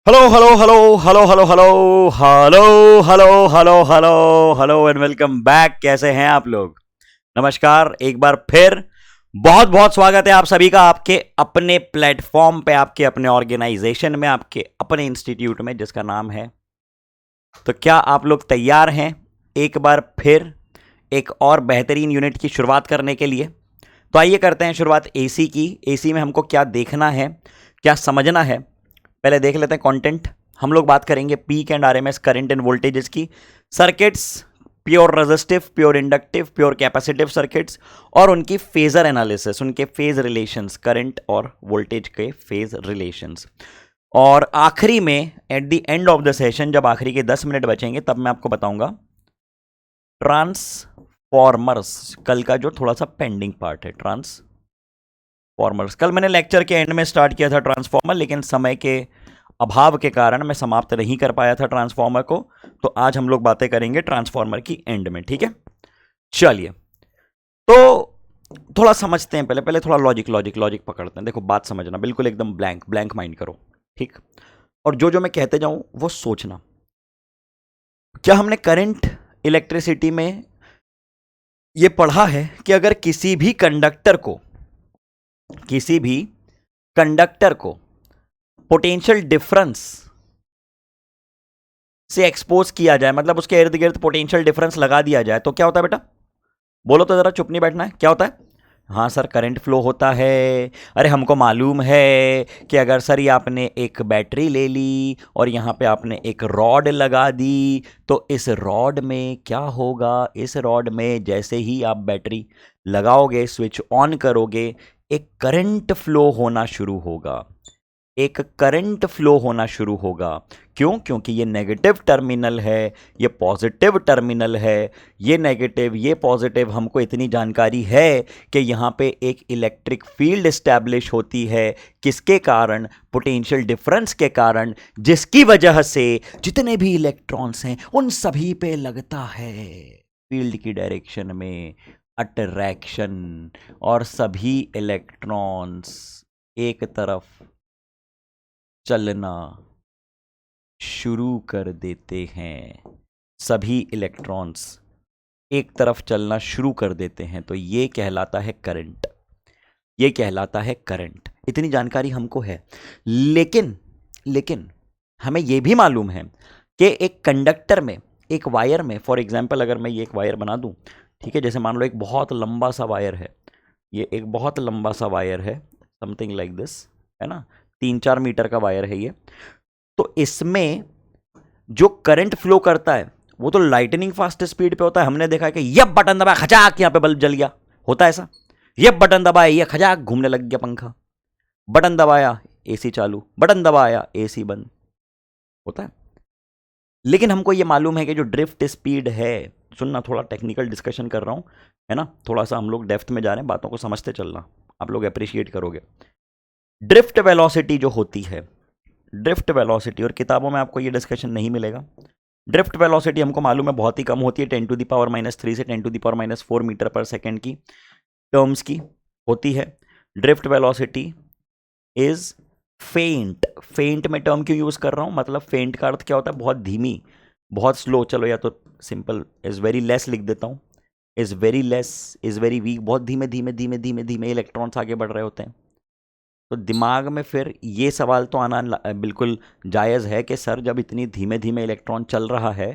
Hello hello hello hello hello hello hello hello hello hello hello and welcome back. कैसे हैं आप लोग? नमस्कार एक बार फिर। बहुत बहुत स्वागत है आप सभी का आपके अपने प्लेटफॉर्म पे, आपके अपने ऑर्गेनाइजेशन में, आपके अपने इंस्टीट्यूट में जिसका नाम है। तो क्या आप लोग तैयार हैं एक बार फिर एक और बेहतरीन यूनिट की शुरुआत करने के लिए? तो आइए करते हैं शुरुआत एसी की। एसी में हमको क्या देखना है, क्या समझना है, पहले देख लेते हैं कंटेंट। हम लोग बात करेंगे peak and RMS current and voltages की, circuits, pure resistive, pure inductive, pure capacitive circuits और उनकी फेजर एनालिसिस, उनके फेज रिलेशंस, करंट और वोल्टेज के फेज रिलेशंस। और आखिरी में at the end of the session, जब आखिरी के 10 मिनट बचेंगे, तब मैं आपको बताऊंगा ट्रांसफॉर्मर्स, कल का जो थोड़ा सा पेंडिंग पार्ट है। ट्रांसफॉर्मर्स कल मैंने लेक्चर के एंड में स्टार्ट किया था ट्रांसफॉर्मर, लेकिन समय के अभाव के कारण मैं समाप्त नहीं कर पाया था ट्रांसफॉर्मर को। तो आज हम लोग बातें करेंगे ट्रांसफॉर्मर की एंड में, ठीक है? चलिए, तो थोड़ा समझते हैं। पहले पहले थोड़ा लॉजिक लॉजिक लॉजिक पकड़ते हैं। देखो, बात समझना, बिल्कुल एकदम ब्लैंक ब्लैंक माइंड करो, ठीक? और जो जो मैं कहते जाऊं वो सोचना। क्या हमने करंट इलेक्ट्रिसिटी में ये पढ़ा है कि अगर किसी भी कंडक्टर को पोटेंशियल डिफरेंस से एक्सपोज किया जाए, मतलब उसके इर्द गिर्द पोटेंशियल डिफरेंस लगा दिया जाए, तो क्या होता है बेटा? बोलो तो जरा, चुप नहीं बैठना है। क्या होता है? हाँ सर, करंट फ्लो होता है। अरे हमको मालूम है कि अगर सर ये आपने एक बैटरी ले ली और यहाँ पे आपने एक रॉड लगा दी, तो इस रॉड में क्या होगा? इस रॉड में जैसे ही आप बैटरी लगाओगे, स्विच ऑन करोगे, एक करंट फ्लो होना शुरू होगा। एक करंट फ्लो होना शुरू होगा। क्यों? क्योंकि ये नेगेटिव टर्मिनल है, ये पॉजिटिव टर्मिनल है। ये नेगेटिव, ये पॉजिटिव, हमको इतनी जानकारी है कि यहाँ पे एक इलेक्ट्रिक फील्ड एस्टैब्लिश होती है। किसके कारण? पोटेंशियल डिफरेंस के कारण, जिसकी वजह से जितने भी इलेक्ट्रॉन्स हैं उन सभी पे लगता है फील्ड की डायरेक्शन में अट्रैक्शन, और सभी इलेक्ट्रॉन्स एक तरफ चलना शुरू कर देते हैं। सभी इलेक्ट्रॉन्स एक तरफ चलना शुरू कर देते हैं, तो ये कहलाता है करंट। ये कहलाता है करंट। इतनी जानकारी हमको है। लेकिन लेकिन हमें यह भी मालूम है कि एक कंडक्टर में, एक वायर में, फॉर एग्जाम्पल अगर मैं ये एक वायर बना दूं, ठीक है, जैसे मान लो एक बहुत लंबा सा वायर है, ये एक बहुत लंबा सा वायर है, समथिंग लाइक दिस, है ना? 3-4 मीटर का वायर है ये। तो इसमें जो करंट फ्लो करता है वो तो लाइटनिंग फास्ट स्पीड पे होता है। हमने देखा है कि ये बटन दबाया, खचाक, यहां पे बल्ब जल गया। होता है ऐसा? ये बटन दबाया, ये खचाक घूमने लग गया पंखा। बटन दबाया, एसी चालू, बटन दबाया, एसी बंद। होता है। लेकिन हमको ये मालूम है कि जो ड्रिफ्ट स्पीड है, सुनना, थोड़ा टेक्निकल डिस्कशन कर रहा हूं, है ना? थोड़ा सा हम लोग डेप्थ में जा रहे हैं, बातों को समझते चलना, आप लोग अप्रिशिएट करोगे। ड्रिफ्ट वेलोसिटी जो होती है, ड्रिफ्ट वेलोसिटी, और किताबों में आपको ये डिस्कशन नहीं मिलेगा। ड्रिफ्ट वेलोसिटी हमको मालूम है बहुत ही कम होती है, 10⁻³ से 10⁻⁴ मीटर पर सेकेंड की टर्म्स की होती है। ड्रिफ्ट वेलोसिटी इज फेंट। फेंट में टर्म क्यों यूज कर रहा हूं? मतलब फेंट का अर्थ क्या होता है? बहुत धीमी, बहुत स्लो। चलो, या तो सिंपल इज वेरी लेस लिख देता हूं। Is very less, is very weak, बहुत धीमे धीमे धीमे धीमे धीमे इलेक्ट्रॉन्स आगे बढ़ रहे होते हैं। तो दिमाग में फिर ये सवाल तो आना बिल्कुल जायज़ है कि सर, जब इतनी धीमे धीमे इलेक्ट्रॉन चल रहा है,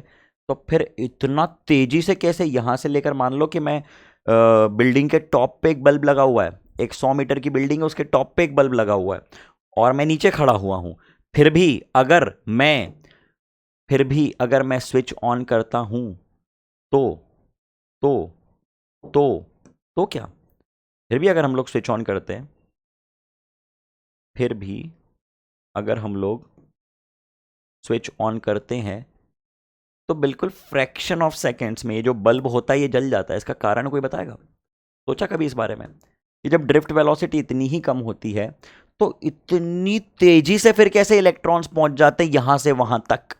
तो फिर इतना तेज़ी से कैसे? यहाँ से लेकर, मान लो कि मैं बिल्डिंग के टॉप पे एक बल्ब लगा हुआ है, एक 100 मीटर की बिल्डिंग है, उसके टॉप पे एक बल्ब लगा हुआ है, और मैं नीचे खड़ा हुआ हूँ। फिर भी अगर मैं स्विच ऑन करता हूँ, तो तो तो तो क्या? फिर भी अगर हम लोग स्विच ऑन करते हैं, फिर भी अगर हम लोग स्विच ऑन करते हैं, तो बिल्कुल फ्रैक्शन ऑफ सेकेंड्स में ये जो बल्ब होता है ये जल जाता है। इसका कारण कोई बताएगा? सोचा कभी इस बारे में कि जब ड्रिफ्ट वेलोसिटी इतनी ही कम होती है, तो इतनी तेजी से फिर कैसे इलेक्ट्रॉन्स पहुंच जाते हैं यहां से वहां तक?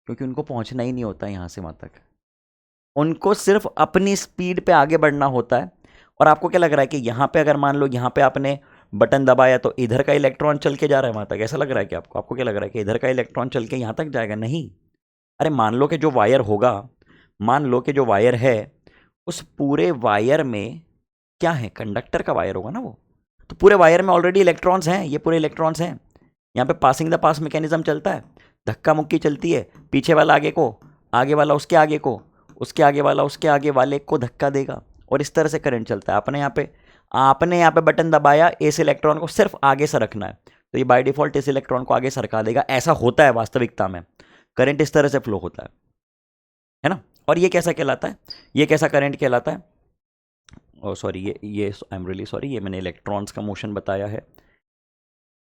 क्योंकि उनको पहुंचना ही नहीं होता यहां से वहां तक। उनको सिर्फ अपनी स्पीड पे आगे बढ़ना होता है। और आपको क्या लग रहा है कि यहां पे, अगर मान लो यहां पे आपने बटन दबाया तो इधर का इलेक्ट्रॉन चल के जा रहा है वहां तक, ऐसा लग रहा है कि आपको क्या लग रहा है कि इधर का इलेक्ट्रॉन चल के यहां तक जाएगा? नहीं। अरे मान लो कि जो वायर होगा, मान लो कि जो वायर है उस पूरे वायर में क्या है, कंडक्टर का वायर होगा ना वो, तो पूरे वायर में ऑलरेडी इलेक्ट्रॉन्स हैं, ये पूरे इलेक्ट्रॉन्स हैं। यहाँ पे पासिंग द पास मैकेनिज्म चलता है, धक्का मुक्की चलती है, पीछे वाला आगे को, आगे वाला उसके आगे को, उसके आगे वाला उसके आगे वाले को धक्का देगा, और इस तरह से करंट चलता है। आपने यहाँ पे बटन दबाया, इस इलेक्ट्रॉन को सिर्फ आगे से रखना है, तो ये बाय डिफॉल्ट इस इलेक्ट्रॉन को आगे सरका देगा। ऐसा होता है वास्तविकता में, करंट इस तरह से फ्लो होता है ना। और ये कैसा कहलाता है, ये कैसा करंट कहलाता है? ओ सॉरी, ये आई एम रियली सॉरी, ये मैंने इलेक्ट्रॉन्स का मोशन बताया है,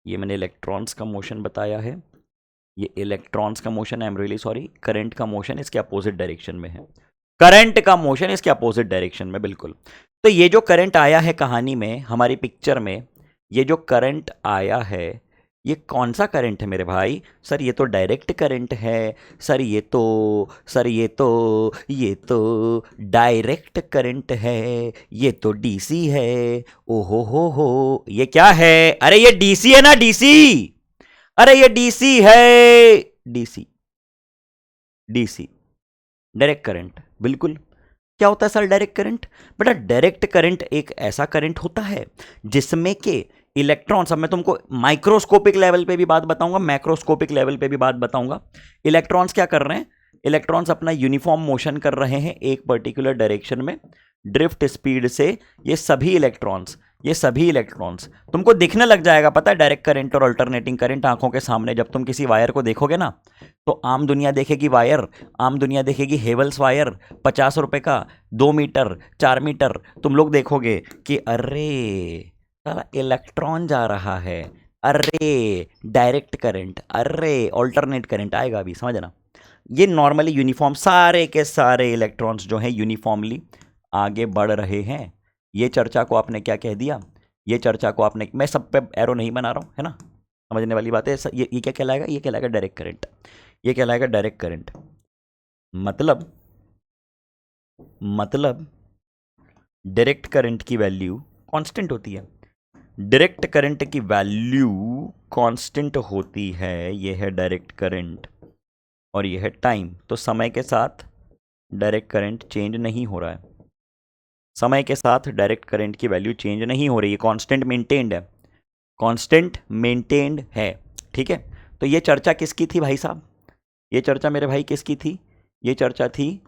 ये मैंने इलेक्ट्रॉन्स का मोशन बताया है, ये इलेक्ट्रॉन्स का motion, I am really sorry. Current का मोशन इसके अपोजिट डायरेक्शन में है, करंट का मोशन इसके अपोजिट डायरेक्शन में, बिल्कुल। तो ये जो करंट आया है कहानी में, हमारी पिक्चर में, ये जो करंट आया है, ये कौन सा करंट है मेरे भाई? सर ये तो डायरेक्ट करंट है, सर ये तो डायरेक्ट करंट है, ये तो डीसी है। ओहो हो, ये क्या है? अरे ये डीसी है ना, डीसी, अरे ये डीसी है, डीसी, डीसी, डायरेक्ट करंट, बिल्कुल। क्या होता है सर डायरेक्ट करंट? बेटा डायरेक्ट करंट एक ऐसा करंट होता है जिसमें के इलेक्ट्रॉन्स, अब मैं तुमको माइक्रोस्कोपिक लेवल पे भी बात बताऊंगा, मैक्रोस्कोपिक लेवल पे भी बात बताऊंगा। इलेक्ट्रॉन्स क्या कर रहे हैं? इलेक्ट्रॉन्स अपना यूनिफॉर्म मोशन कर रहे हैं एक पर्टिकुलर डायरेक्शन में, ड्रिफ्ट स्पीड से। ये सभी इलेक्ट्रॉन्स तुमको दिखने लग जाएगा, पता है, डायरेक्ट करंट और अल्टरनेटिंग करंट आंखों के सामने। जब तुम किसी वायर को देखोगे ना, तो आम दुनिया देखेगी वायर, आम दुनिया देखेगी हेवल्स वायर, 50 रुपए का, 2 मीटर, 4 मीटर। तुम लोग देखोगे कि अरे साला इलेक्ट्रॉन जा रहा है, अरे डायरेक्ट करंट, अरे ऑल्टरनेट करंट आएगा अभी, समझना। ये नॉर्मली यूनिफॉर्म, सारे के सारे इलेक्ट्रॉन्स जो हैं यूनिफॉर्मली आगे बढ़ रहे हैं। ये चर्चा को आपने क्या कह दिया, ये चर्चा को आपने, मैं सब पे एरो नहीं बना रहा हूँ, है ना, समझने वाली बात है। ये क्या कहलाएगा? ये कहलाएगा डायरेक्ट करंट, ये कहलाएगा डायरेक्ट करंट। मतलब डायरेक्ट करंट की वैल्यू कांस्टेंट होती है, डायरेक्ट करंट की वैल्यू कांस्टेंट होती है। ये है डायरेक्ट करंट और ये है टाइम। तो समय के साथ डायरेक्ट करंट चेंज नहीं हो रहा है, समय के साथ डायरेक्ट करंट की वैल्यू चेंज नहीं हो रही है, कांस्टेंट मेंटेन्ड है, कांस्टेंट मेंटेन्ड है, ठीक है। तो ये चर्चा किसकी थी भाई साहब? ये चर्चा मेरे भाई किसकी थी? ये चर्चा थी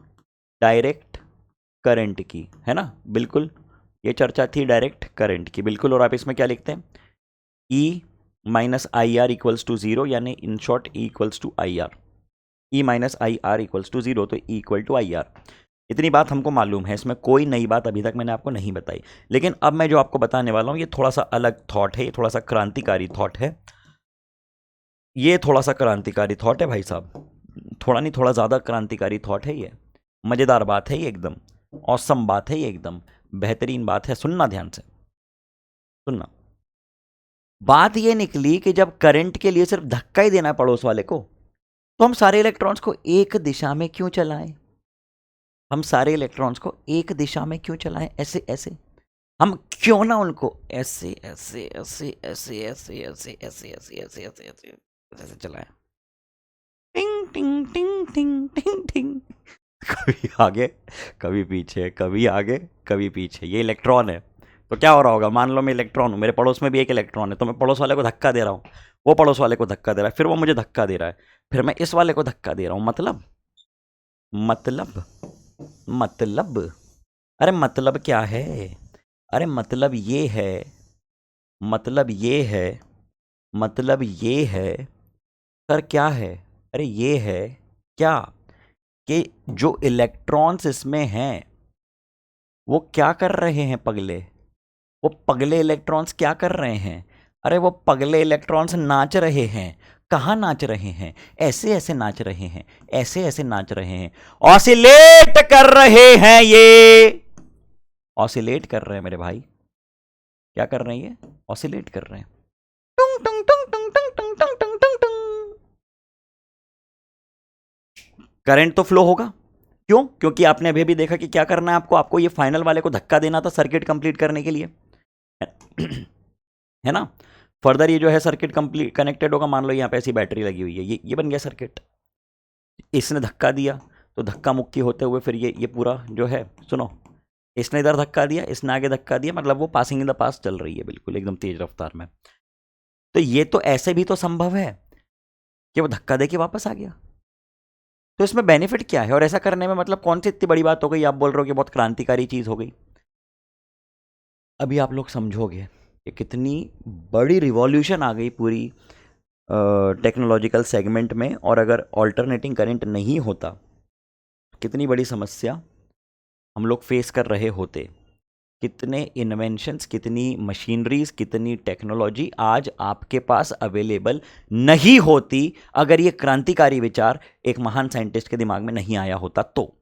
डायरेक्ट करंट की, है ना, बिल्कुल। ये चर्चा थी डायरेक्ट करंट की, बिल्कुल। और आप इसमें क्या लिखते हैं? E minus I R equals to 0, यानी in short E equals to I R, E minus I R equals to 0, तो E equal to I R. इतनी बात हमको मालूम है, इसमें कोई नई बात अभी तक मैंने आपको नहीं बताई। लेकिन अब मैं जो आपको बताने वाला हूँ ये थोड़ा सा अलग थॉट है, ये थोड़ा सा क्रांतिकारी थॉट है, ये थोड़ा सा क्रांतिकारी थॉट है भाई साहब, थोड़ा नहीं थोड़ा ज़्यादा क्रांतिकारी थॉट है ये। मज़ेदार बात है ये, एकदम ऑसम बात है ये, एकदम बेहतरीन बात है। सुनना ध्यान से, सुनना। बात ये निकली कि जब करंट के लिए सिर्फ धक्का ही देना है पड़ोस वाले को, तो हम सारे इलेक्ट्रॉन्स को एक दिशा में क्यों चलाएं? हम सारे इलेक्ट्रॉन्स को एक दिशा में क्यों चलाएं? ऐसे ऐसे हम क्यों ना उनको ऐसे ऐसे ऐसे ऐसे ऐसे ऐसे ऐसे ऐसे ऐसे ऐसे ऐसे ऐसे चलाएं, टिंग टिंग टिंग टिंग टिंग टिंग, कभी आगे कभी पीछे, कभी आगे कभी पीछे। ये इलेक्ट्रॉन है, तो क्या हो रहा होगा? मान लो मैं इलेक्ट्रॉन हूँ, मेरे पड़ोस में भी एक इलेक्ट्रॉन है, तो मैं पड़ोस वाले को धक्का दे रहा हूँ, वो पड़ोस वाले को धक्का दे रहा है, फिर वो मुझे धक्का दे रहा है, फिर मैं इस वाले को धक्का दे रहा हूँ। मतलब अरे मतलब क्या है? अरे मतलब ये है, मतलब ये है, मतलब ये है सर, क्या है? अरे ये है क्या कि जो इलेक्ट्रॉन्स इसमें हैं वो क्या कर रहे हैं पगले? वो पगले इलेक्ट्रॉन्स क्या कर रहे हैं? अरे वो पगले इलेक्ट्रॉन्स नाच रहे हैं। कहाँ नाच रहे हैं? ऐसे ऐसे नाच रहे हैं, ऐसे ऐसे नाच रहे हैं, ऑसिलेट कर रहे हैं, ये ऑसिलेट कर रहे हैं मेरे भाई। क्या कर रहे हैं ये? ऑसिलेट कर रहे हैं। टुंग टुंग टुंग टुंग टुंग टुंग टुंग टुंग टुंग टुंग। करंट तो फ्लो होगा, क्यों? क्योंकि आपने अभी भी देखा कि क्या करना है आपको, आपको ये फाइनल वाले को धक्का देना था सर्किट कंप्लीट करने के लिए, है ना। फर्दर ये जो है सर्किट कंप्लीट कनेक्टेड होगा, मान लो यहाँ पे ऐसी बैटरी लगी हुई है, ये बन गया सर्किट। इसने धक्का दिया तो धक्का मुक्की होते हुए फिर ये पूरा जो है, सुनो, इसने इधर धक्का दिया, इसने आगे धक्का दिया, मतलब वो पासिंग इन द पास चल रही है बिल्कुल एकदम तेज रफ्तार में। तो ये तो ऐसे भी तो संभव है कि वो धक्का दे के वापस आ गया। तो इसमें बेनिफिट क्या है, और ऐसा करने में मतलब कौन सी इतनी बड़ी बात हो गई, आप बोल रहे हो कि बहुत क्रांतिकारी चीज हो गई। अभी आप लोग समझोगे कि कितनी बड़ी रिवॉल्यूशन आ गई पूरी टेक्नोलॉजिकल सेगमेंट में। और अगर ऑल्टरनेटिंग करंट नहीं होता, कितनी बड़ी समस्या हम लोग फेस कर रहे होते। कितने इन्वेंशंस, कितनी मशीनरीज, कितनी टेक्नोलॉजी आज आपके पास अवेलेबल नहीं होती अगर ये क्रांतिकारी विचार एक महान साइंटिस्ट के दिमाग में नहीं आया होता तो।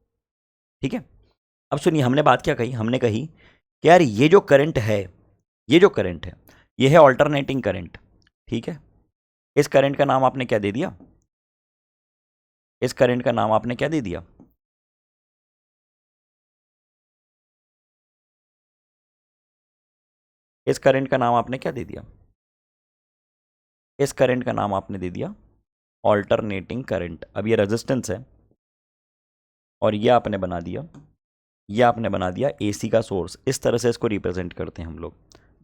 ठीक है, अब सुनिए, हमने बात क्या कही, हमने कही कि यार ये जो करंट है, ये जो करंट है, ये है ऑल्टरनेटिंग करंट। ठीक है, इस करंट का नाम आपने क्या दे दिया, इस करंट का नाम आपने क्या दे दिया, इस करंट का नाम आपने क्या दे दिया, इस करंट का नाम आपने दे दिया ऑल्टरनेटिंग करंट। अब ये रेजिस्टेंस है और ये आपने बना दिया, ये आपने बना दिया एसी का सोर्स। इस तरह से इसको रिप्रेजेंट करते हैं हम लोग।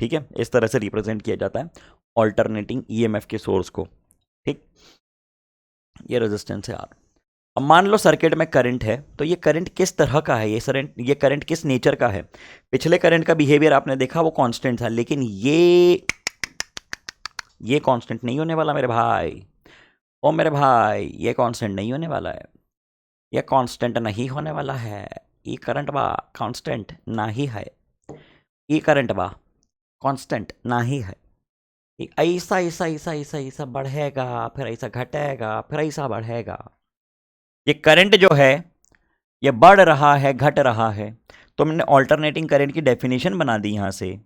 ठीक है, इस तरह से रिप्रेजेंट किया जाता है ऑल्टरनेटिंग ईएमएफ के सोर्स को। ठीक, ये रेजिस्टेंस है आर। अब मान लो सर्किट में करंट है, तो ये करंट किस तरह का है, ये करंट किस नेचर का है। पिछले करंट का बिहेवियर आपने देखा, वो कांस्टेंट था, लेकिन ये कांस्टेंट नहीं होने वाला मेरे भाई। ओ मेरे भाई, ये कांस्टेंट नहीं होने वाला है, ये कांस्टेंट नहीं होने वाला है। ये करंट बा कांस्टेंट ना ही है, ये करंट बा कांस्टेंट ना ही है। ये ऐसा ऐसा ऐसा ऐसा ऐसा बढ़ेगा, फिर ऐसा घटेगा, फिर ऐसा बढ़ेगा। ये करंट जो है ये बढ़ रहा है, घट रहा है। तो मैंने ऑल्टरनेटिंग करंट की डेफिनेशन बना दी यहां से,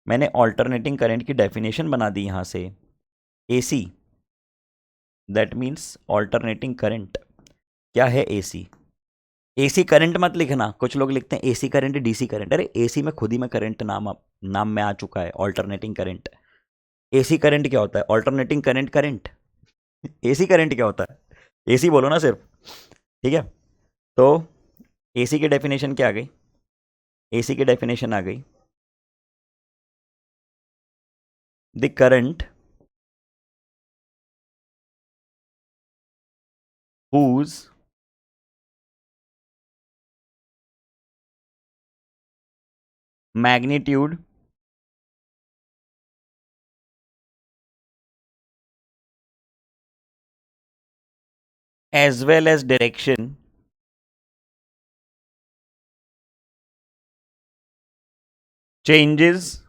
मैंने ऑल्टरनेटिंग करंट की डेफिनेशन बना दी यहां से, AC, that means alternating current. क्या है एसी, एसी करंट मत लिखना, कुछ लोग लिखते हैं एसी करंट डीसी करंट। अरे एसी में खुद ही में करंट नाम में आ चुका है ऑल्टरनेटिंग करंट। एसी करंट क्या होता है, alternating current current. AC current क्या होता है, एसी बोलो ना सिर्फ। ठीक है, तो एसी की डेफिनेशन क्या आ गई, एसी की डेफिनेशन आ गई, the current whose magnitude as well as direction changes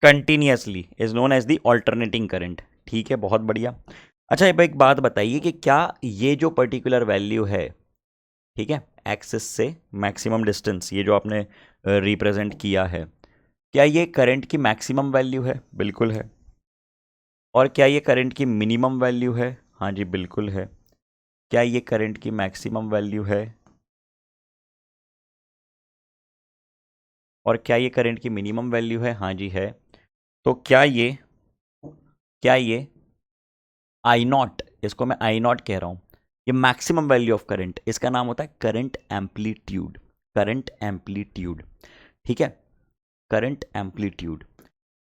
continuously is known as the alternating current। ठीक है, बहुत बढ़िया। अच्छा, अब एक बात बताइए कि क्या ये जो पर्टिकुलर वैल्यू है, ठीक है, एक्सिस से मैक्सिमम डिस्टेंस, ये जो आपने रिप्रेजेंट किया है, क्या ये करंट की मैक्सिमम वैल्यू है? बिल्कुल है। और क्या ये करंट की मिनिमम वैल्यू है? हाँ जी, बिल्कुल है। क्या ये करंट की मैक्सिमम वैल्यू है? और क्या ये करंट की मिनिमम वैल्यू है? हाँ जी है। तो क्या ये आई नॉट, इसको मैं आई नॉट कह रहा हूं, ये मैक्सिमम वैल्यू ऑफ करंट, इसका नाम होता है करंट एम्पलीट्यूड। करंट एम्पलीट्यूड, ठीक है, करंट एम्पलीट्यूड।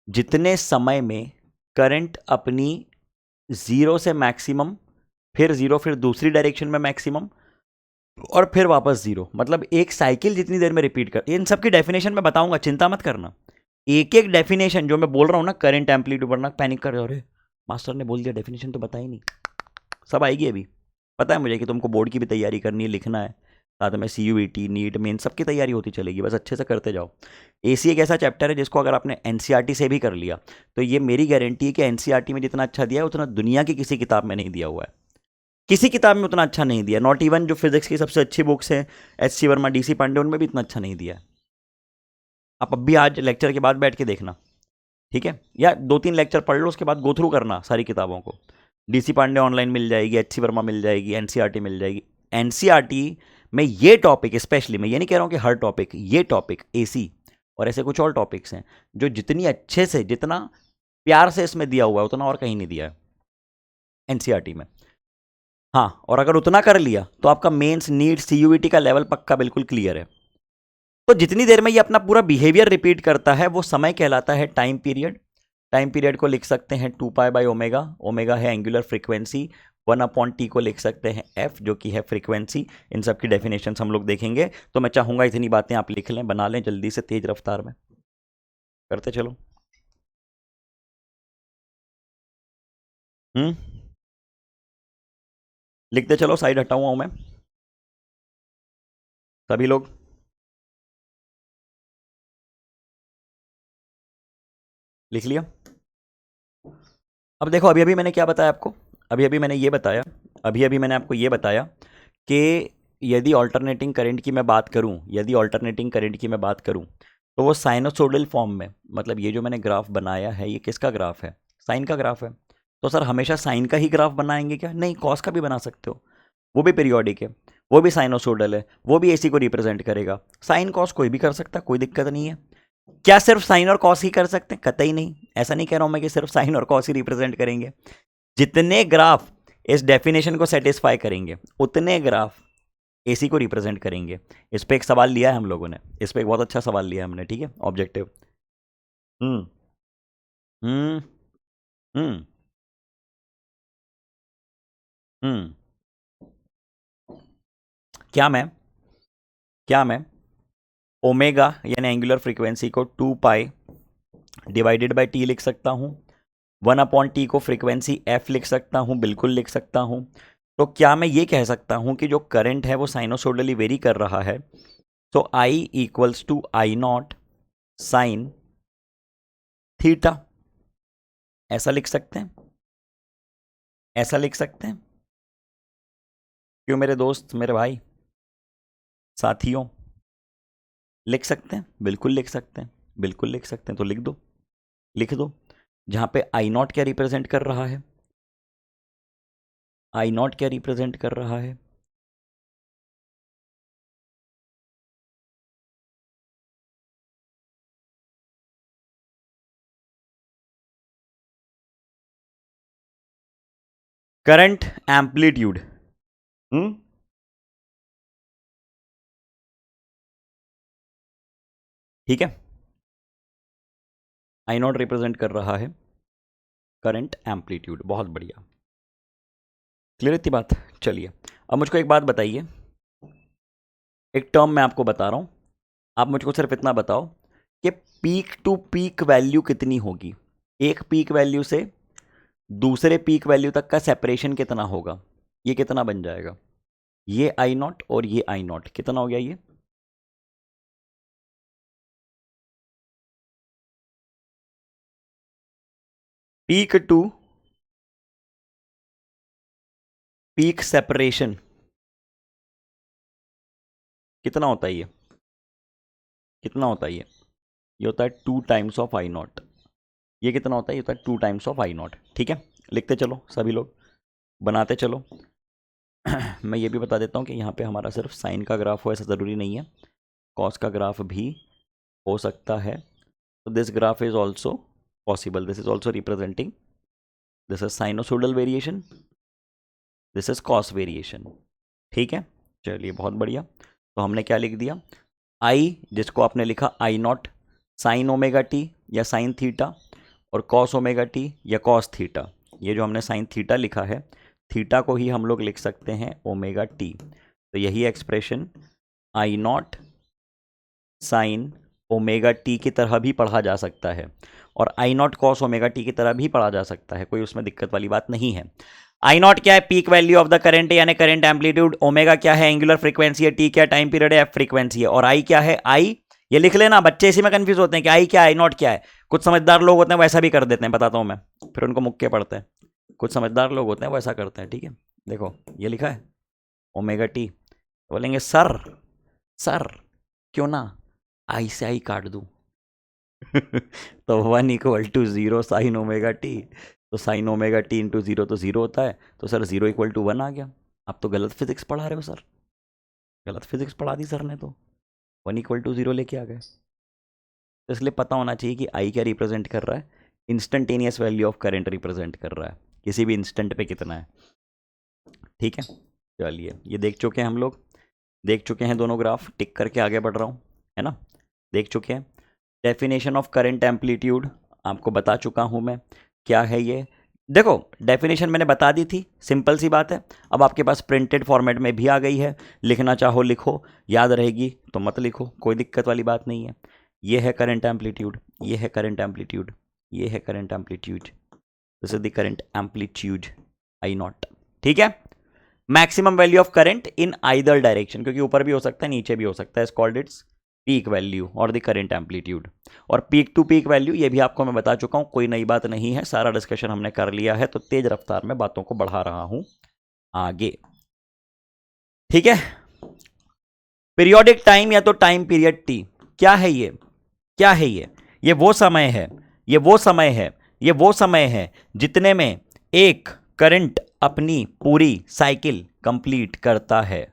जितने समय में करंट अपनी जीरो से मैक्सिमम, फिर जीरो, फिर दूसरी डायरेक्शन में मैक्सिमम, और फिर वापस जीरो, मतलब एक साइकिल जितनी देर में रिपीट कर, इन सब की डेफिनेशन मैं बताऊंगा, चिंता मत करना। एक एक डेफिनेशन जो मैं बोल रहा हूं ना, करंट एम्पलीट्यूड, वरना पैनिक कर रहे हो, अरे मास्टर ने बोल दिया डेफिनेशन तो बताई नहीं, सब आएगी अभी। पता है मुझे कि तुमको बोर्ड की भी तैयारी करनी है, लिखना है, साथ में CUET नीट मेन सबकी तैयारी होती चलेगी, बस अच्छे से करते जाओ। एसी एक ऐसा चैप्टर है जिसको अगर आपने NCERT से भी कर लिया तो ये मेरी गारंटी है कि NCERT में जितना अच्छा दिया है उतना दुनिया की किसी किताब में नहीं दिया हुआ है, किसी किताब में उतना अच्छा नहीं दिया, नॉट इवन जो फिजिक्स की सबसे अच्छी बुक्स हैं HC वर्मा, DC पांडे, उनमें भी इतना अच्छा नहीं दिया है। आप अब भी आज लेक्चर के बाद बैठ के देखना, ठीक है, या 2-3 लेक्चर पढ़ लो, उसके बाद गो थ्रू करना सारी किताबों को। DC पांडे ऑनलाइन मिल जाएगी, HC वर्मा मिल जाएगी, NCERT मिल जाएगी। NCERT मैं ये टॉपिक स्पेशली, मैं ये नहीं कह रहा हूँ कि हर टॉपिक, ये टॉपिक एसी और ऐसे कुछ और टॉपिक्स हैं जो जितनी अच्छे से, जितना प्यार से इसमें दिया हुआ है उतना और कहीं नहीं दिया है एनसीईआरटी में। हाँ, और अगर उतना कर लिया तो आपका मेंस नीट सीयूईटी का लेवल पक्का बिल्कुल क्लियर है। तो जितनी देर में ये अपना पूरा बिहेवियर रिपीट करता है वो समय कहलाता है टाइम पीरियड। टाइम पीरियड को लिख सकते हैं 2π/ओमेगा, ओमेगा है एंगुलर फ्रीक्वेंसी, 1/t को लिख सकते हैं f जो कि है फ्रीक्वेंसी। इन सब की डेफिनेशंस हम लोग देखेंगे, तो मैं चाहूंगा इतनी बातें आप लिख लें, बना लें जल्दी से, तेज रफ्तार में करते चलो। लिखते चलो, साइड हटा हुआ हूं मैं, सभी लोग। लिख लिया? अब देखो, अभी अभी मैंने क्या बताया आपको, अभी अभी मैंने ये बताया, अभी अभी मैंने आपको ये बताया कि यदि ऑल्टरनेटिंग करंट की मैं बात करूं, यदि ऑल्टरनेटिंग करंट की मैं बात करूं तो वो साइनोसोडल फॉर्म में, मतलब ये जो मैंने ग्राफ बनाया है ये किसका ग्राफ है? साइन का ग्राफ है। तो सर हमेशा साइन का ही ग्राफ बनाएंगे क्या? नहीं, कॉस का भी बना सकते हो, वो भी पीरियोडिक है, वो भी साइनोसोडल है, वो भी एसी को रिप्रेजेंट करेगा। साइन कॉस कोई भी कर सकता है, कोई दिक्कत नहीं है। क्या सिर्फ साइन और कॉस ही कर सकते हैं? कतई नहीं, ऐसा नहीं कह रहा हूं मैं कि सिर्फ साइन और कॉस ही रिप्रेजेंट करेंगे। जितने ग्राफ इस डेफिनेशन को सेटिस्फाई करेंगे उतने ग्राफ एसी को रिप्रेजेंट करेंगे। इस पे एक सवाल लिया है हम लोगों ने, इस पे एक बहुत अच्छा सवाल लिया है हमने, ठीक है, ऑब्जेक्टिव। हम्म हम्म हम्म हम्म क्या मैं क्या मैं ओमेगा यानी एंगुलर फ्रीक्वेंसी को 2π डिवाइडेड बाई टी लिख सकता हूं? 1/t को फ्रीक्वेंसी f लिख सकता हूं? बिल्कुल लिख सकता हूं। तो क्या मैं ये कह सकता हूं कि जो करंट है वो साइनोसोडली वेरी कर रहा है, तो I equals to I0 sine theta, ऐसा लिख सकते हैं? ऐसा लिख सकते हैं? क्यों मेरे दोस्त, मेरे भाई, साथियों, लिख सकते हैं? बिल्कुल लिख सकते हैं, बिल्कुल लिख सकते हैं। तो लिख दो, लिख दो। जहां पे I0 क्या रिप्रेजेंट कर रहा है? I0 क्या रिप्रेजेंट कर रहा है? Current amplitude. हम्म ठीक है, I0 रिप्रेजेंट कर रहा है करंट एम्पलीट्यूड। बहुत बढ़िया, क्लियर थी बात? चलिए, अब मुझको एक बात बताइए, एक टर्म मैं आपको बता रहा हूं, आप मुझको सिर्फ इतना बताओ कि पीक टू पीक वैल्यू कितनी होगी? एक पीक वैल्यू से दूसरे पीक वैल्यू तक का सेपरेशन कितना होगा? ये कितना बन जाएगा? ये I0 और ये I0 कितना हो गया? ये पीक टू पीक सेपरेशन कितना होता है? ये कितना होता है? ये होता है 2 टाइम्स ऑफ I0। ये कितना होता है? ये होता है 2 टाइम्स ऑफ I0। ठीक है, लिखते चलो सभी लोग, बनाते चलो। मैं ये भी बता देता हूँ कि यहाँ पे हमारा सिर्फ साइन का ग्राफ हो ऐसा ज़रूरी नहीं है, कॉस का ग्राफ भी हो सकता है। तो this graph is also possible, this is also representing, this is sinusoidal variation, this is cos variation. ठीक है, चलिए बहुत बढ़िया। तो हमने क्या लिख दिया? आई, जिसको आपने लिखा I0 साइन ओमेगा टी या साइन थीटा, और कॉस ओमेगा टी या कॉस थीटा। ये जो हमने साइन थीटा लिखा है, थीटा को ही हम लोग लिख सकते हैं ओमेगा टी। तो यही expression I0 sign omega T की तरह भी पढ़ा जा सकता है, और I0 कॉस ओमेगा टी की तरह भी पढ़ा जा सकता है, कोई उसमें दिक्कत वाली बात नहीं है। I0 क्या है? Peak value of the current यानी करंट एम्पलीट्यूड। ओमेगा क्या है? एंगुलर फ्रीक्वेंसी है। टी क्या? टाइम पीरियड है। एफ फ्रीक्वेंसी है। और आई क्या है? आई, ये लिख लेना, बच्चे इसी में कंफ्यूज होते हैं कि आई क्या है, I0 क्या है। कुछ समझदार लोग होते हैं वैसा भी कर देते हैं, बताता हूं मैं, फिर उनको मुक्के पड़ते हैं। कुछ समझदार लोग होते हैं वैसा करते हैं, ठीक है। देखो ये लिखा है ओमेगा टी, बोलेंगे सर, सर क्यों ना आई से आई काट दूं। तो 1 = 0 साइन ओमेगा टी, तो साइन ओमेगा टी इंटू 0 तो 0 होता है, तो सर 0 = 1 आ गया। आप तो गलत फिजिक्स पढ़ा रहे हो सर। गलत फिजिक्स पढ़ा दी सर ने, तो 1 = 0 लेके आ गए। तो इसलिए पता होना चाहिए कि आई क्या रिप्रेजेंट कर रहा है, instantaneous value of current represent कर रहा है, किसी भी इंस्टेंट पे कितना है। ठीक है, चलिए ये देख चुके हैं हम लोग, देख चुके हैं दोनों ग्राफ, टिक करके आगे बढ़ रहा हूँ, है ना, देख चुके हैं। डेफिनेशन ऑफ करंट एम्पलीट्यूड आपको बता चुका हूँ मैं, क्या है ये। देखो डेफिनेशन मैंने बता दी थी, सिंपल सी बात है। अब आपके पास प्रिंटेड फॉर्मेट में भी आ गई है, लिखना चाहो लिखो, याद रहेगी तो मत लिखो, कोई दिक्कत वाली बात नहीं है। ये है करंट एम्पलीट्यूड, ये है करंट एम्पलीट्यूड, ये है current amplitude, this is the current amplitude I not. ठीक है, maximum value of current in either direction, क्योंकि ऊपर भी हो सकता है नीचे भी हो सकता है, कॉल्ड इट्स पीक वैल्यू और द करंट एम्पलीट्यूड। और पीक टू पीक वैल्यू ये भी आपको मैं बता चुका हूं, कोई नई बात नहीं है, सारा डिस्कशन हमने कर लिया है, तो तेज रफ्तार में बातों को बढ़ा रहा हूं आगे। ठीक है, पीरियोडिक टाइम या तो टाइम पीरियड टी, क्या है ये, क्या है ये वो समय है, ये वो समय है, ये वो समय है जितने में एक करंट अपनी पूरी साइकिल कंप्लीट करता है।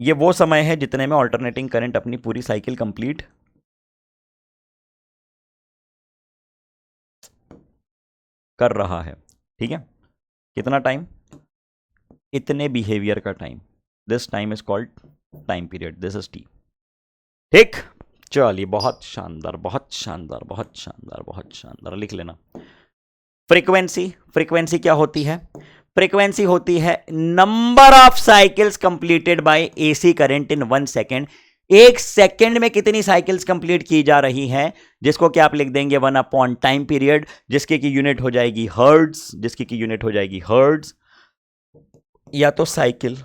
ये वो समय है जितने में ऑल्टरनेटिंग करंट अपनी पूरी साइकिल कंप्लीट कर रहा है। ठीक है, कितना टाइम, इतने बिहेवियर का time, this time is called time period, this is T. ठीक, चलिए बहुत शानदार, बहुत शानदार, बहुत शानदार, बहुत शानदार, लिख लेना। फ्रीक्वेंसी, फ्रीक्वेंसी क्या होती है, फ्रीक्वेंसी होती है number of cycles completed by AC current in 1 second. एक सेकेंड में कितनी साइकिल्स कंप्लीट की जा रही हैं, जिसको क्या आप लिख देंगे 1 टाइम पीरियड, जिसके की यूनिट हो जाएगी हर्ट्ज, जिसकी की यूनिट हो जाएगी हर्ट्ज या तो साइकिल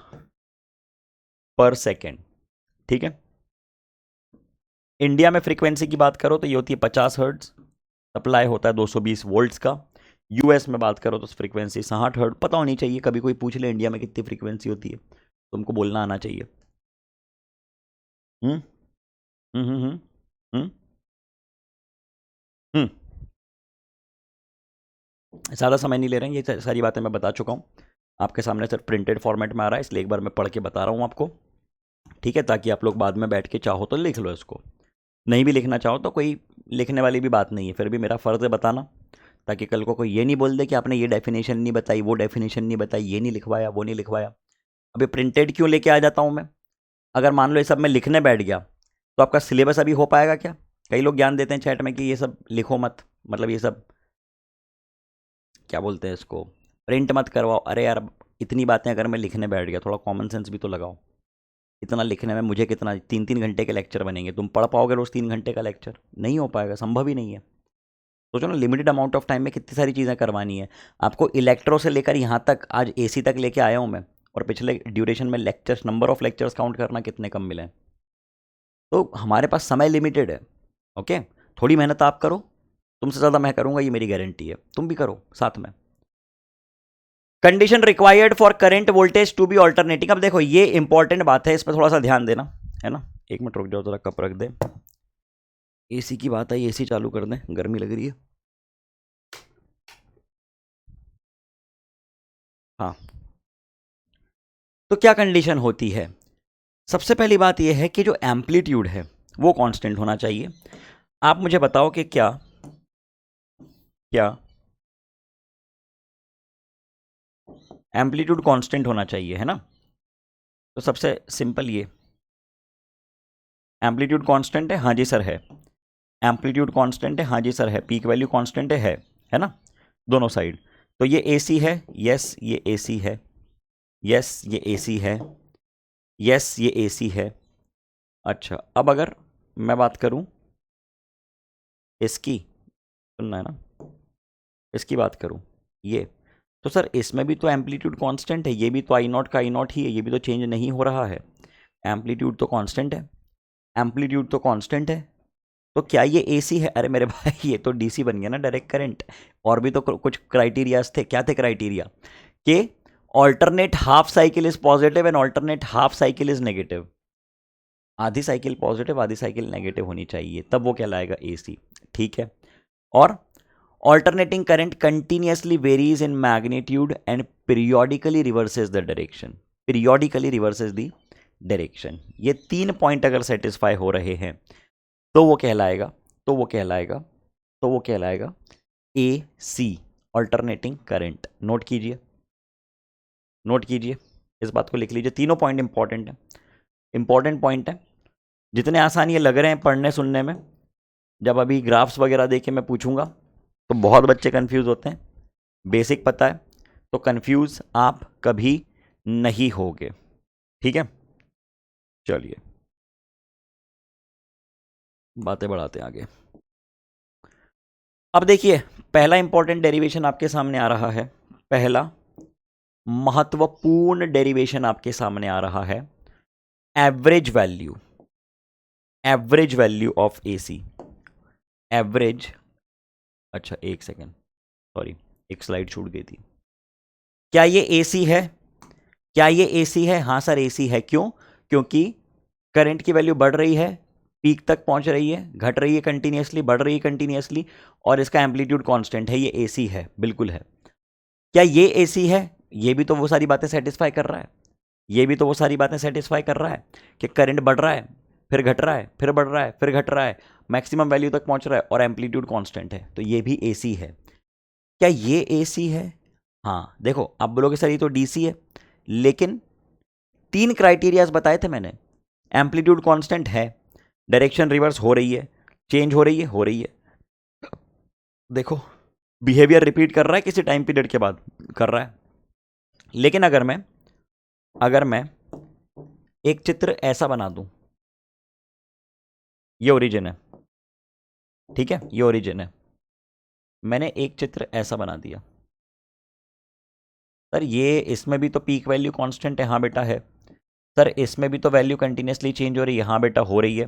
पर सेकेंड। ठीक है, इंडिया में फ्रीक्वेंसी की बात करो तो ये होती है 50 हर्ट्ज, सप्लाई होता है 220 वोल्ट्स का। यूएस में बात करो तो फ्रीक्वेंसी 60 हर्ट्ज। पता होनी चाहिए, कभी कोई पूछ ले इंडिया में कितनी फ्रीक्वेंसी होती है, तुमको बोलना आना चाहिए। हम्म हम्म हम्म हम्म हम्म ज़्यादा समय नहीं ले रहे हैं, ये सारी बातें मैं बता चुका हूँ आपके सामने, सर प्रिंटेड फॉर्मेट में आ रहा है, इसलिए एक बार मैं पढ़ के बता रहा हूँ आपको। ठीक है, ताकि आप लोग बाद में बैठ के चाहो तो लिख लो इसको, नहीं भी लिखना चाहो तो कोई लिखने वाली भी बात नहीं है, फिर भी मेरा फ़र्ज़ है बताना, ताकि कल को कोई ये नहीं बोल दे कि आपने ये डेफिनेशन नहीं बताई, वो डेफिनेशन नहीं बताई, ये नहीं लिखवाया, वो नहीं लिखवाया। अभी प्रिंटेड क्यों लेके आ जाता हूँ मैं, अगर मान लो ये सब मैं लिखने बैठ गया तो आपका सिलेबस अभी हो पाएगा क्या। कई लोग ज्ञान देते हैं चैट में कि ये सब लिखो मत, मतलब ये सब क्या बोलते हैं इसको, प्रिंट मत करवाओ। अरे यार, इतनी बातें अगर मैं लिखने बैठ गया, थोड़ा कॉमन सेंस भी तो लगाओ। इतना लिखने में मुझे कितना, 3-3 घंटे के लेक्चर बनेंगे, तुम पढ़ पाओगे रोज़ 3 घंटे का लेक्चर, नहीं हो पाएगा, संभव ही नहीं है। सोचो ना, लिमिटेड अमाउंट ऑफ टाइम में कितनी सारी चीज़ें करवानी है आपको। इलेक्ट्रो से लेकर यहाँ तक, आज एसी तक लेके आया हूँ मैं, और पिछले ड्यूरेशन में lectures, number of lectures count करना कितने कम मिले। तो हमारे पास समय लिमिटेड है। ओके, थोड़ी मेहनत आप करो, तुमसे ज़्यादा मैं करूँगा, ये मेरी गारंटी है, तुम भी करो साथ में। Condition required for current voltage to be alternating. अब देखो ये इंपॉर्टेंट बात है, इस पर थोड़ा सा ध्यान देना, है ना। एक मिनट रुक जाओ, जरा कप रख दे, एसी की बात आई, एसी चालू कर दें, गर्मी लग रही है। हाँ, तो क्या कंडीशन होती है, सबसे पहली बात यह है कि जो एम्पलीट्यूड है वो कांस्टेंट होना चाहिए। आप मुझे बताओ कि क्या क्या एम्पलीट्यूड कांस्टेंट होना चाहिए, है ना। तो सबसे सिंपल ये, एम्पलीट्यूड कांस्टेंट है, हाँ जी सर है। एम्पलीट्यूड कांस्टेंट है, हाँ जी सर है। पीक वैल्यू कांस्टेंट है ना, दोनों साइड। तो ये एसी है, यस ये एसी है, यस ये एसी है, यस ये एसी है। अच्छा, अब अगर मैं बात करूं इसकी, सुनना है ना, इसकी बात करूं ये, तो सर इसमें भी तो एम्पलीट्यूड कांस्टेंट है, ये भी तो आई नॉट का आई नॉट ही है, ये भी तो चेंज नहीं हो रहा है। एम्पलीट्यूड तो कांस्टेंट है, एम्पलीट्यूड तो कांस्टेंट है, तो क्या ये एसी है। अरे मेरे भाई, ये तो डीसी बन गया ना, डायरेक्ट करंट। और भी तो कुछ क्राइटेरियाज थे, क्या थे क्राइटेरिया, कि alternate half cycle is positive and alternate half cycle is negative. आधी साइकिल पॉजिटिव, आधी साइकिल नेगेटिव होनी चाहिए, तब वो कहलाएगा एसी। ठीक है, और alternating current continuously varies in magnitude and periodically reverses the direction. Periodically reverses the direction. ये 3 पॉइंट अगर सेटिस्फाई हो रहे हैं तो वो कहलाएगा तो वो कहलाएगा तो वो कहलाएगा AC, ऑल्टरनेटिंग करंट। नोट कीजिए, नोट कीजिए, इस बात को लिख लीजिए। तीनों पॉइंट इंपॉर्टेंट है, इंपॉर्टेंट पॉइंट है। जितने आसान ये लग रहे हैं पढ़ने सुनने में, जब अभी ग्राफ्स वगैरह देके मैं पूछूंगा तो बहुत बच्चे कंफ्यूज होते हैं। बेसिक पता है तो कंफ्यूज आप कभी नहीं होगे, ठीक है। चलिए बातें बढ़ाते हैं आगे। अब देखिए, पहला इंपॉर्टेंट डेरिवेशन आपके सामने आ रहा है, पहला महत्वपूर्ण डेरिवेशन आपके सामने आ रहा है, average value, average value of AC, average. अच्छा एक सेकेंड, सॉरी एक स्लाइड छूट गई थी। क्या ये AC है? क्या ये AC है? हाँ सर AC है। क्यों? क्योंकि करंट की वैल्यू बढ़ रही है, पीक तक पहुंच रही है, घट रही है कंटिन्यूसली, बढ़ रही है कंटिन्यूसली, और इसका एम्पलीट्यूड कांस्टेंट है। ये AC है, बिल्कुल है। क्या ये AC है? ये भी तो वो सारी बातें सेटिस्फाई कर रहा है, ये भी तो वो सारी बातें सेटिस्फाई कर रहा है कि करंट बढ़ रहा है, फिर घट रहा है, फिर बढ़ रहा है, फिर घट रहा है, मैक्सिमम वैल्यू तक पहुंच रहा है और एम्पलीट्यूड कांस्टेंट है, तो ये भी AC है। क्या ये AC है? हाँ देखो, आप बोलोगे सर ये तो DC है, लेकिन 3 क्राइटेरियाज बताए थे मैंने। एम्पलीट्यूड कांस्टेंट है, डायरेक्शन रिवर्स हो रही है, चेंज हो रही है, हो रही है। देखो बिहेवियर रिपीट कर रहा है किसी टाइम पीरियड के बाद, कर रहा है। लेकिन अगर मैं एक चित्र ऐसा बना दूं, ये ओरिजिन है, ठीक है, ये ओरिजिन है। मैंने एक चित्र ऐसा बना दिया, सर ये इसमें भी तो पीक वैल्यू कांस्टेंट है। हाँ बेटा है। सर इसमें भी तो वैल्यू कंटिन्यूसली चेंज हो रही है। हाँ बेटा हो रही है।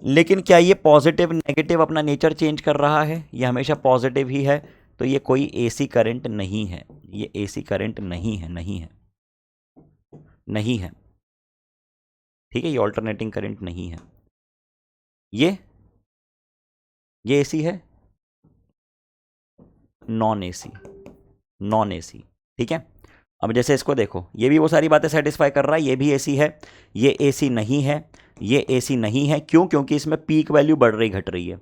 लेकिन क्या ये पॉजिटिव नेगेटिव अपना नेचर चेंज कर रहा है? ये हमेशा पॉजिटिव ही है, तो ये कोई AC करंट नहीं है, ये AC करंट नहीं है, नहीं है, नहीं है, ठीक है, ये ऑल्टरनेटिंग करंट नहीं है। ये AC है, नॉन AC, नॉन AC, ठीक है। अब जैसे इसको देखो, ये भी वो सारी बातें सेटिस्फाई कर रहा है, ये भी AC है, ये AC नहीं है, ये AC नहीं है। क्यों? क्योंकि इसमें पीक वैल्यू बढ़ रही घट रही है,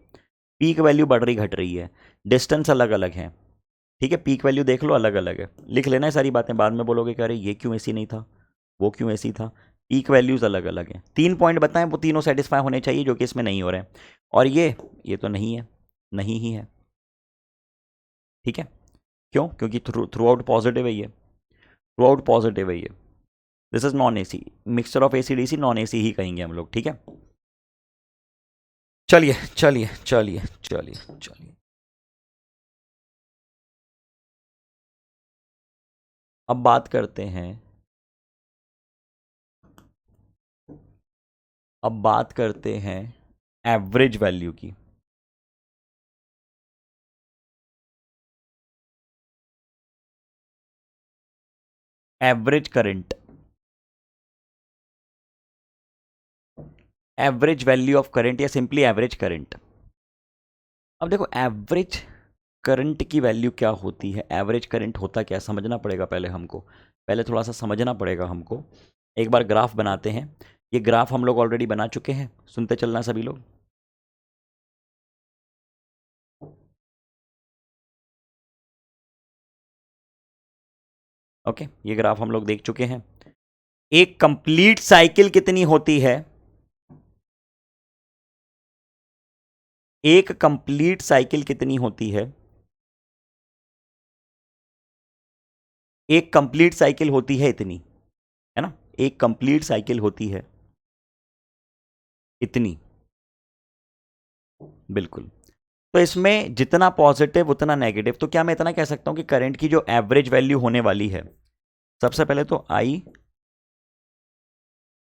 पीक वैल्यू बढ़ रही घट रही है, डिस्टेंस अलग अलग है, ठीक है। पीक वैल्यू देख लो अलग अलग है, लिख लेना है सारी बातें, बाद में बोलोगे कि अरे ये क्यों AC नहीं था, वो क्यों AC था। पीक वैल्यूज अलग अलग है। 3 पॉइंट बताएं, वो तीनों सेटिस्फाई होने चाहिए जो कि इसमें नहीं हो रहे हैं। और ये तो नहीं है, नहीं ही है, ठीक है। क्यों? क्योंकि थ्रू आउट पॉजिटिव है, ये थ्रू आउट पॉजिटिव है ये। This is non AC, mixture of AC DC, non AC ही कहेंगे हम लोग, ठीक है। चलिए चलिए चलिए चलिए चलिए, अब बात करते हैं, अब बात करते हैं एवरेज वैल्यू की। Average current, average value of current या सिंपली एवरेज करंट। अब देखो एवरेज करंट की वैल्यू क्या होती है, एवरेज करंट होता क्या, समझना पड़ेगा पहले हमको, पहले थोड़ा सा समझना पड़ेगा हमको। एक बार ग्राफ बनाते हैं, ये ग्राफ हम लोग ऑलरेडी बना चुके हैं, सुनते चलना सभी लोग। ओके, ये ग्राफ हम लोग देख चुके हैं। एक कंप्लीट साइकिल कितनी होती है? एक कंप्लीट साइकिल कितनी होती है? एक कंप्लीट साइकिल होती है इतनी, है ना, एक कंप्लीट साइकिल होती है इतनी, बिल्कुल। तो इसमें जितना पॉजिटिव उतना नेगेटिव, तो क्या मैं इतना कह सकता हूं कि करंट की जो एवरेज वैल्यू होने वाली है, सबसे पहले तो आई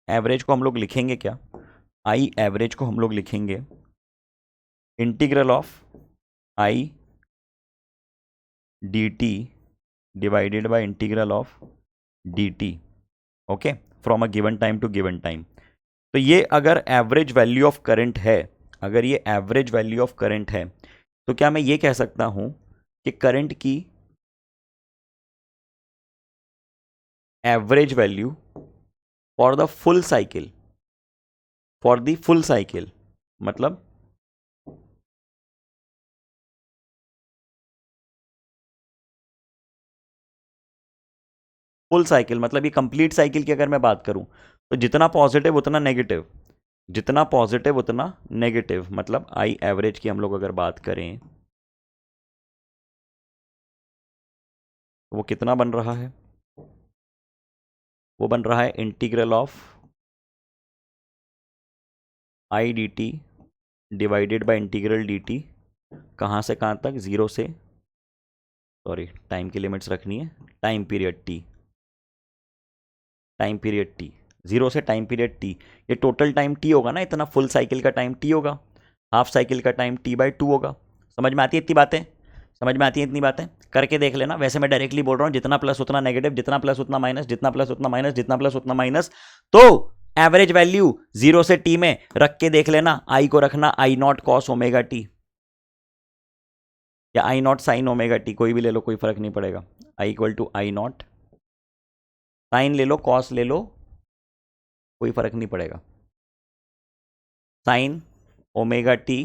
एवरेज को हम लोग लिखेंगे क्या, आई एवरेज को हम लोग लिखेंगे integral of I D T divided by integral of D T, okay, from a given time to given time. तो ये अगर एवरेज वैल्यू ऑफ करंट है, अगर ये एवरेज वैल्यू ऑफ करंट है, तो क्या मैं ये कह सकता हूं कि करंट की average value for the full cycle, for the full cycle मतलब फुल साइकिल मतलब ये कंप्लीट साइकिल की अगर मैं बात करूं तो जितना पॉजिटिव उतना नेगेटिव, जितना पॉजिटिव उतना नेगेटिव, मतलब आई एवरेज की हम लोग अगर बात करें तो वो कितना बन रहा है, वो बन रहा है integral of I D T divided by integral d T, कहाँ से कहाँ तक, जीरो से, सॉरी टाइम की लिमिट्स रखनी है, time period T, time period T, zero से टाइम पीरियड टी, ये टोटल टाइम टी होगा ना, इतना फुल साइकिल का टाइम टी होगा, हाफ साइकिल का टाइम टी बाई टू होगा। समझ में आती है इतनी बातें, समझ में आती है इतनी बातें, करके देख लेना। वैसे मैं डायरेक्टली बोल रहा हूँ जितना प्लस उतना नेगेटिव, जितना प्लस उतना माइनस, जितना प्लस उतना माइनस, जितना प्लस उतना माइनस। तो एवरेज वैल्यू जीरो से टी में रख के देख लेना, आई को रखना I naught cos omega t या I naught sine omega t, कोई भी ले लो, कोई फर्क नहीं पड़ेगा। I equal to I naught, sine ले लो कॉस ले लो, कोई फर्क नहीं पड़ेगा, sine omega t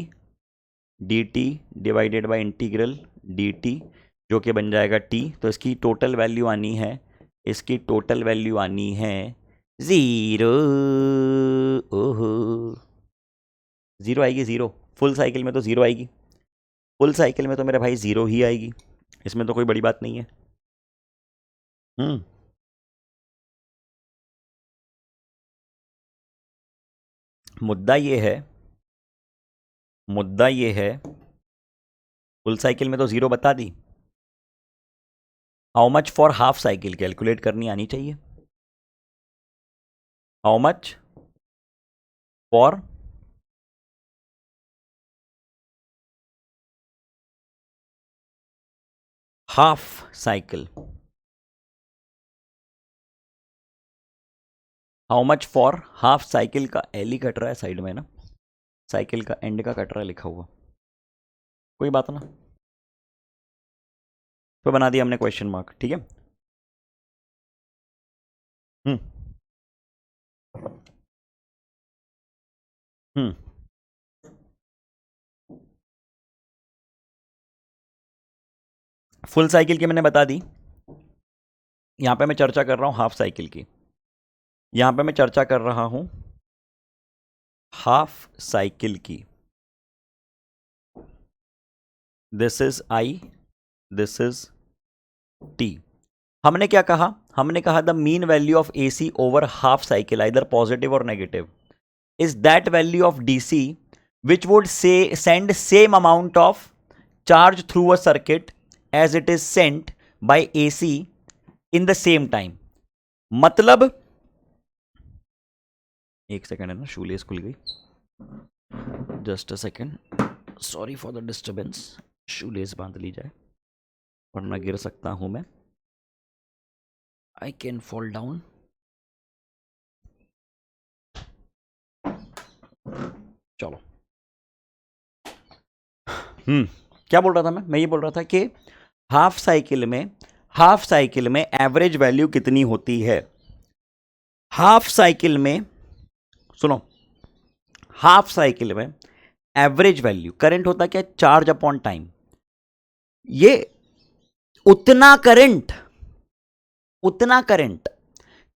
d T divided by integral d t, जो कि बन जाएगा टी। तो इसकी टोटल वैल्यू आनी है, इसकी टोटल वैल्यू आनी है जीरो। ओहो, जीरो आएगी, जीरो। फुल साइकिल में तो जीरो आएगी, फुल साइकिल में तो मेरे भाई जीरो ही आएगी, इसमें तो कोई बड़ी बात नहीं है। मुद्दा ये है, मुद्दा ये है, फुल साइकिल में तो जीरो बता दी, how much for half cycle calculate करनी आनी चाहिए। How much for half cycle, how much for half cycle का एल ही कट रहा है साइड में ना, साइकिल का एंड का कट रहा है लिखा हुआ, कोई बात ना, तो बना दिया हमने क्वेश्चन मार्क, ठीक है। हम्म हम्म फुल साइकिल की मैंने बता दी, यहां पे मैं चर्चा कर रहा हूं हाफ साइकिल की, यहां पे मैं चर्चा कर रहा हूं हाफ साइकिल की। This is I, this is T. हमने क्या कहा, हमने कहा the mean value of AC over half cycle either positive और negative is that value of DC which would say send same amount of charge through a circuit as it is sent by AC in the same time। मतलब एक second है ना, shoelace खुल गई, just a second, sorry for the disturbance, shoelace बांध ली जाए वरना गिर सकता हूं मैं, आई कैन फॉल डाउन। चलो, क्या बोल रहा था मैं ये बोल रहा था कि हाफ साइकिल में, हाफ साइकिल में एवरेज वैल्यू कितनी होती है। हाफ साइकिल में सुनो, हाफ साइकिल में एवरेज वैल्यू करंट होता क्या, चार्ज अपॉन टाइम, ये उतना करंट, उतना करंट,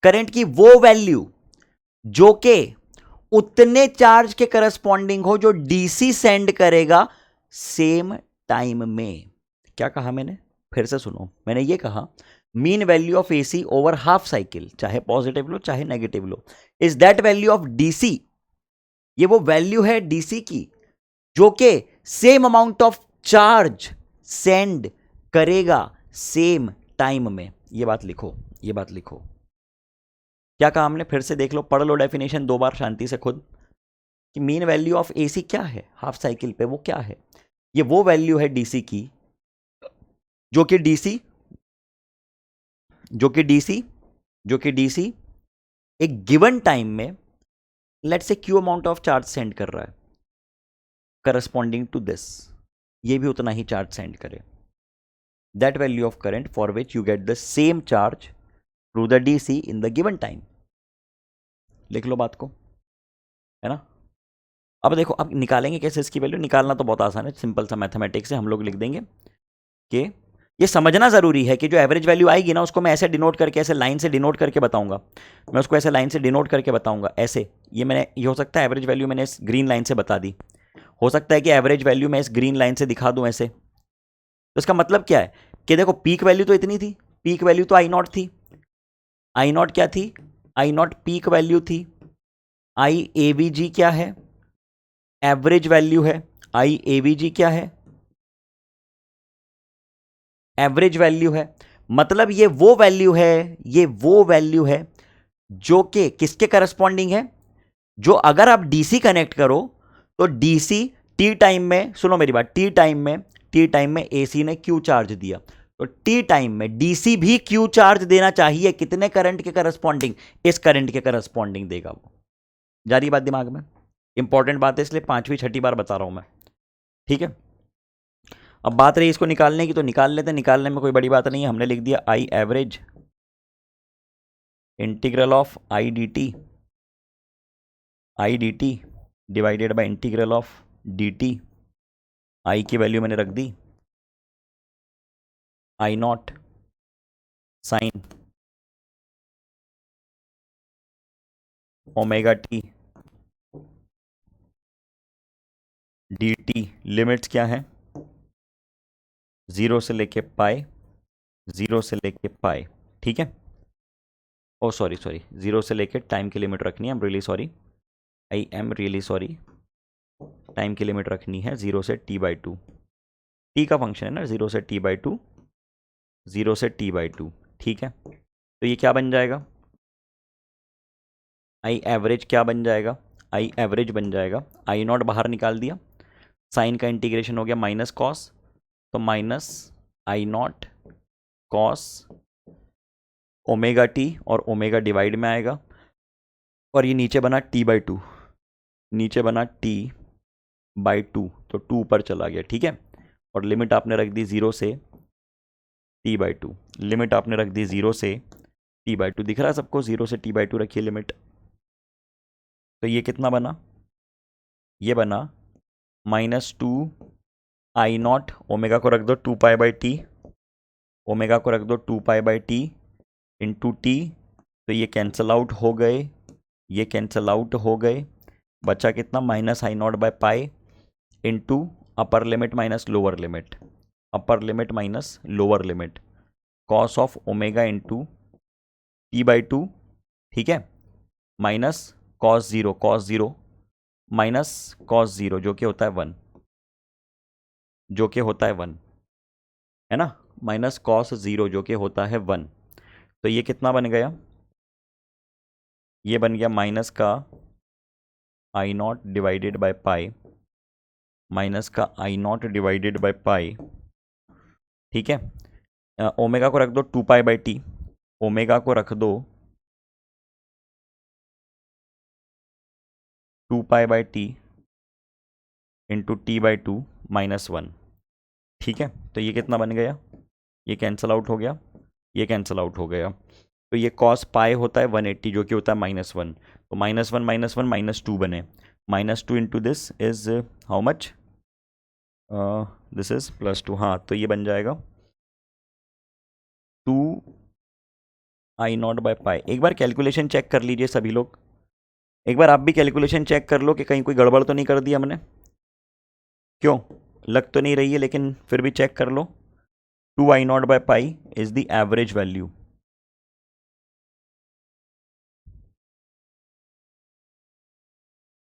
करंट की वो वैल्यू जो के उतने चार्ज के करस्पॉन्डिंग हो जो डीसी सेंड करेगा सेम टाइम में। क्या कहा मैंने, फिर से सुनो, मैंने ये कहा mean value of AC over half cycle, चाहे पॉजिटिव लो चाहे negative low, is that value of DC, ये वो वैल्यू है डीसी की जो कि same amount of charge sent करेगा सेम टाइम में। ये बात लिखो, ये बात लिखो। क्या कहा हमने, फिर से देख लो, पढ़ लो डेफिनेशन दो बार शांति से खुद, कि मीन वैल्यू ऑफ एसी क्या है हाफ साइकिल पे, वो क्या है, ये वो वैल्यू है डीसी की जो कि डीसी, जो कि डीसी, जो कि डीसी एक गिवन टाइम में लेट से Q amount of charge sent कर रहा है करस्पॉन्डिंग टू दिस, ये भी उतना ही चार्ज सेंड करे, that value of current for which you get the same charge through the DC in the given time. लिख लो बात को, है ना। अब देखो, अब निकालेंगे कैसे इसकी वैल्यू? निकालना तो बहुत आसान है, सिंपल सा मैथमेटिक्स से हम लोग लिख देंगे कि ये समझना ज़रूरी है कि जो एवरेज वैल्यू आएगी ना, उसको मैं ऐसे डिनोट करके, ऐसे लाइन से डिनोट करके बताऊंगा। मैं उसको ऐसे लाइन से डिनोट करके बताऊंगा, ऐसे। ये हो सकता है एवरेज वैल्यू मैंने इस ग्रीन लाइन से बता दी, हो सकता है कि एवरेज वैल्यू मैं इस ग्रीन लाइन से दिखा दूं ऐसे। तो इसका मतलब क्या है कि देखो, पीक वैल्यू तो इतनी थी, पीक वैल्यू तो आई नॉट थी। आई नॉट क्या थी? आई नॉट पीक वैल्यू थी। आई ए वी जी क्या है? एवरेज वैल्यू है। आई ए वी जी क्या है? एवरेज वैल्यू है। मतलब ये वो वैल्यू है, ये वो वैल्यू है जो कि किसके करस्पॉन्डिंग है? जो अगर आप डीसी कनेक्ट करो तो डीसी टी टाइम में, सुनो मेरी बात, टी टाइम में एसी ने क्यू चार्ज दिया, तो टी टाइम में डीसी भी क्यू चार्ज देना चाहिए। कितने करंट के करस्पॉन्डिंग? इस करंट के करस्पॉन्डिंग देगा वो। जा रही बात दिमाग में? इंपॉर्टेंट बात है, इसलिए पांचवी छठी बार बता रहा हूं मैं, ठीक है। अब बात रही इसको निकालने की, तो निकाल लेते हैं। निकालने में कोई बड़ी बात नहीं है, हमने लिख दिया I average integral of I D T divided by integral of D t. I की वैल्यू मैंने रख दी I naught sine omega t d t. Limits क्या है? जीरो से लेके पाए, जीरो से लेके पाए, ठीक है। ओ सॉरी सॉरी, जीरो से लेके टाइम की लिमिट रखनी है। I am really sorry, time की लिमिट रखनी है जीरो से टी बाई टू। टी का फंक्शन है ना, जीरो से टी बाई टू, जीरो से टी बाई टू, ठीक है। तो ये क्या बन जाएगा? आई एवरेज क्या बन जाएगा? आई एवरेज बन जाएगा, आई नॉट बाहर निकाल दिया, साइन का इंटीग्रेशन हो गया माइनस कॉस, तो माइनस आई नॉट कॉस ओमेगा टी, और ओमेगा डिवाइड में आएगा, और ये नीचे बना टी बाई टू, नीचे बना टी बाई टू, तो टू ऊपर चला गया, ठीक है। और लिमिट आपने रख दी जीरो से टी बाई टू, लिमिट आपने रख दी जीरो से टी बाई टू। दिख रहा है सबको? जीरो से टी बाई टू रखिए लिमिट। तो ये कितना बना? ये बना -2 आई नॉट, ओमेगा को रख दो 2 पाई बाई टी, ओमेगा को रख दो 2 pi by T into T. तो ये कैंसल आउट हो गए, ये कैंसल आउट हो गए। बचा कितना? Minus I naught by pi into upper limit minus lower limit, upper limit minus lower limit, cos of omega into T by two, ठीक है, minus cos zero minus cos zero, जो कि होता है 1, जो कि होता है 1, है ना, माइनस कॉस जीरो जो कि होता है 1। तो ये कितना बन गया? ये बन गया माइनस का I naught divided by pi, minus का I naught divided by pi, ठीक है। ओमेगा को रख दो 2 पाई बाई टी, ओमेगा को रख दो 2 pi by T into T by to minus 1, ठीक है। तो ये कितना बन गया? ये कैंसल आउट हो गया, ये कैंसल आउट हो गया। तो ये कॉस पाई होता है 180, जो कि होता है -1, तो -1 -2 बने। -2 into this is how much? This is +2, हाँ। तो ये बन जाएगा 2 आई नॉट बाय पाई। एक बार कैलकुलेशन चेक कर लीजिए सभी लोग, एक बार आप भी कैलकुलेशन चेक कर लो कि कहीं कोई गड़बड़ तो नहीं कर दी हमने। क्यों? लग तो नहीं रही है, लेकिन फिर भी चेक कर लो। 2 I naught by pi is the average value,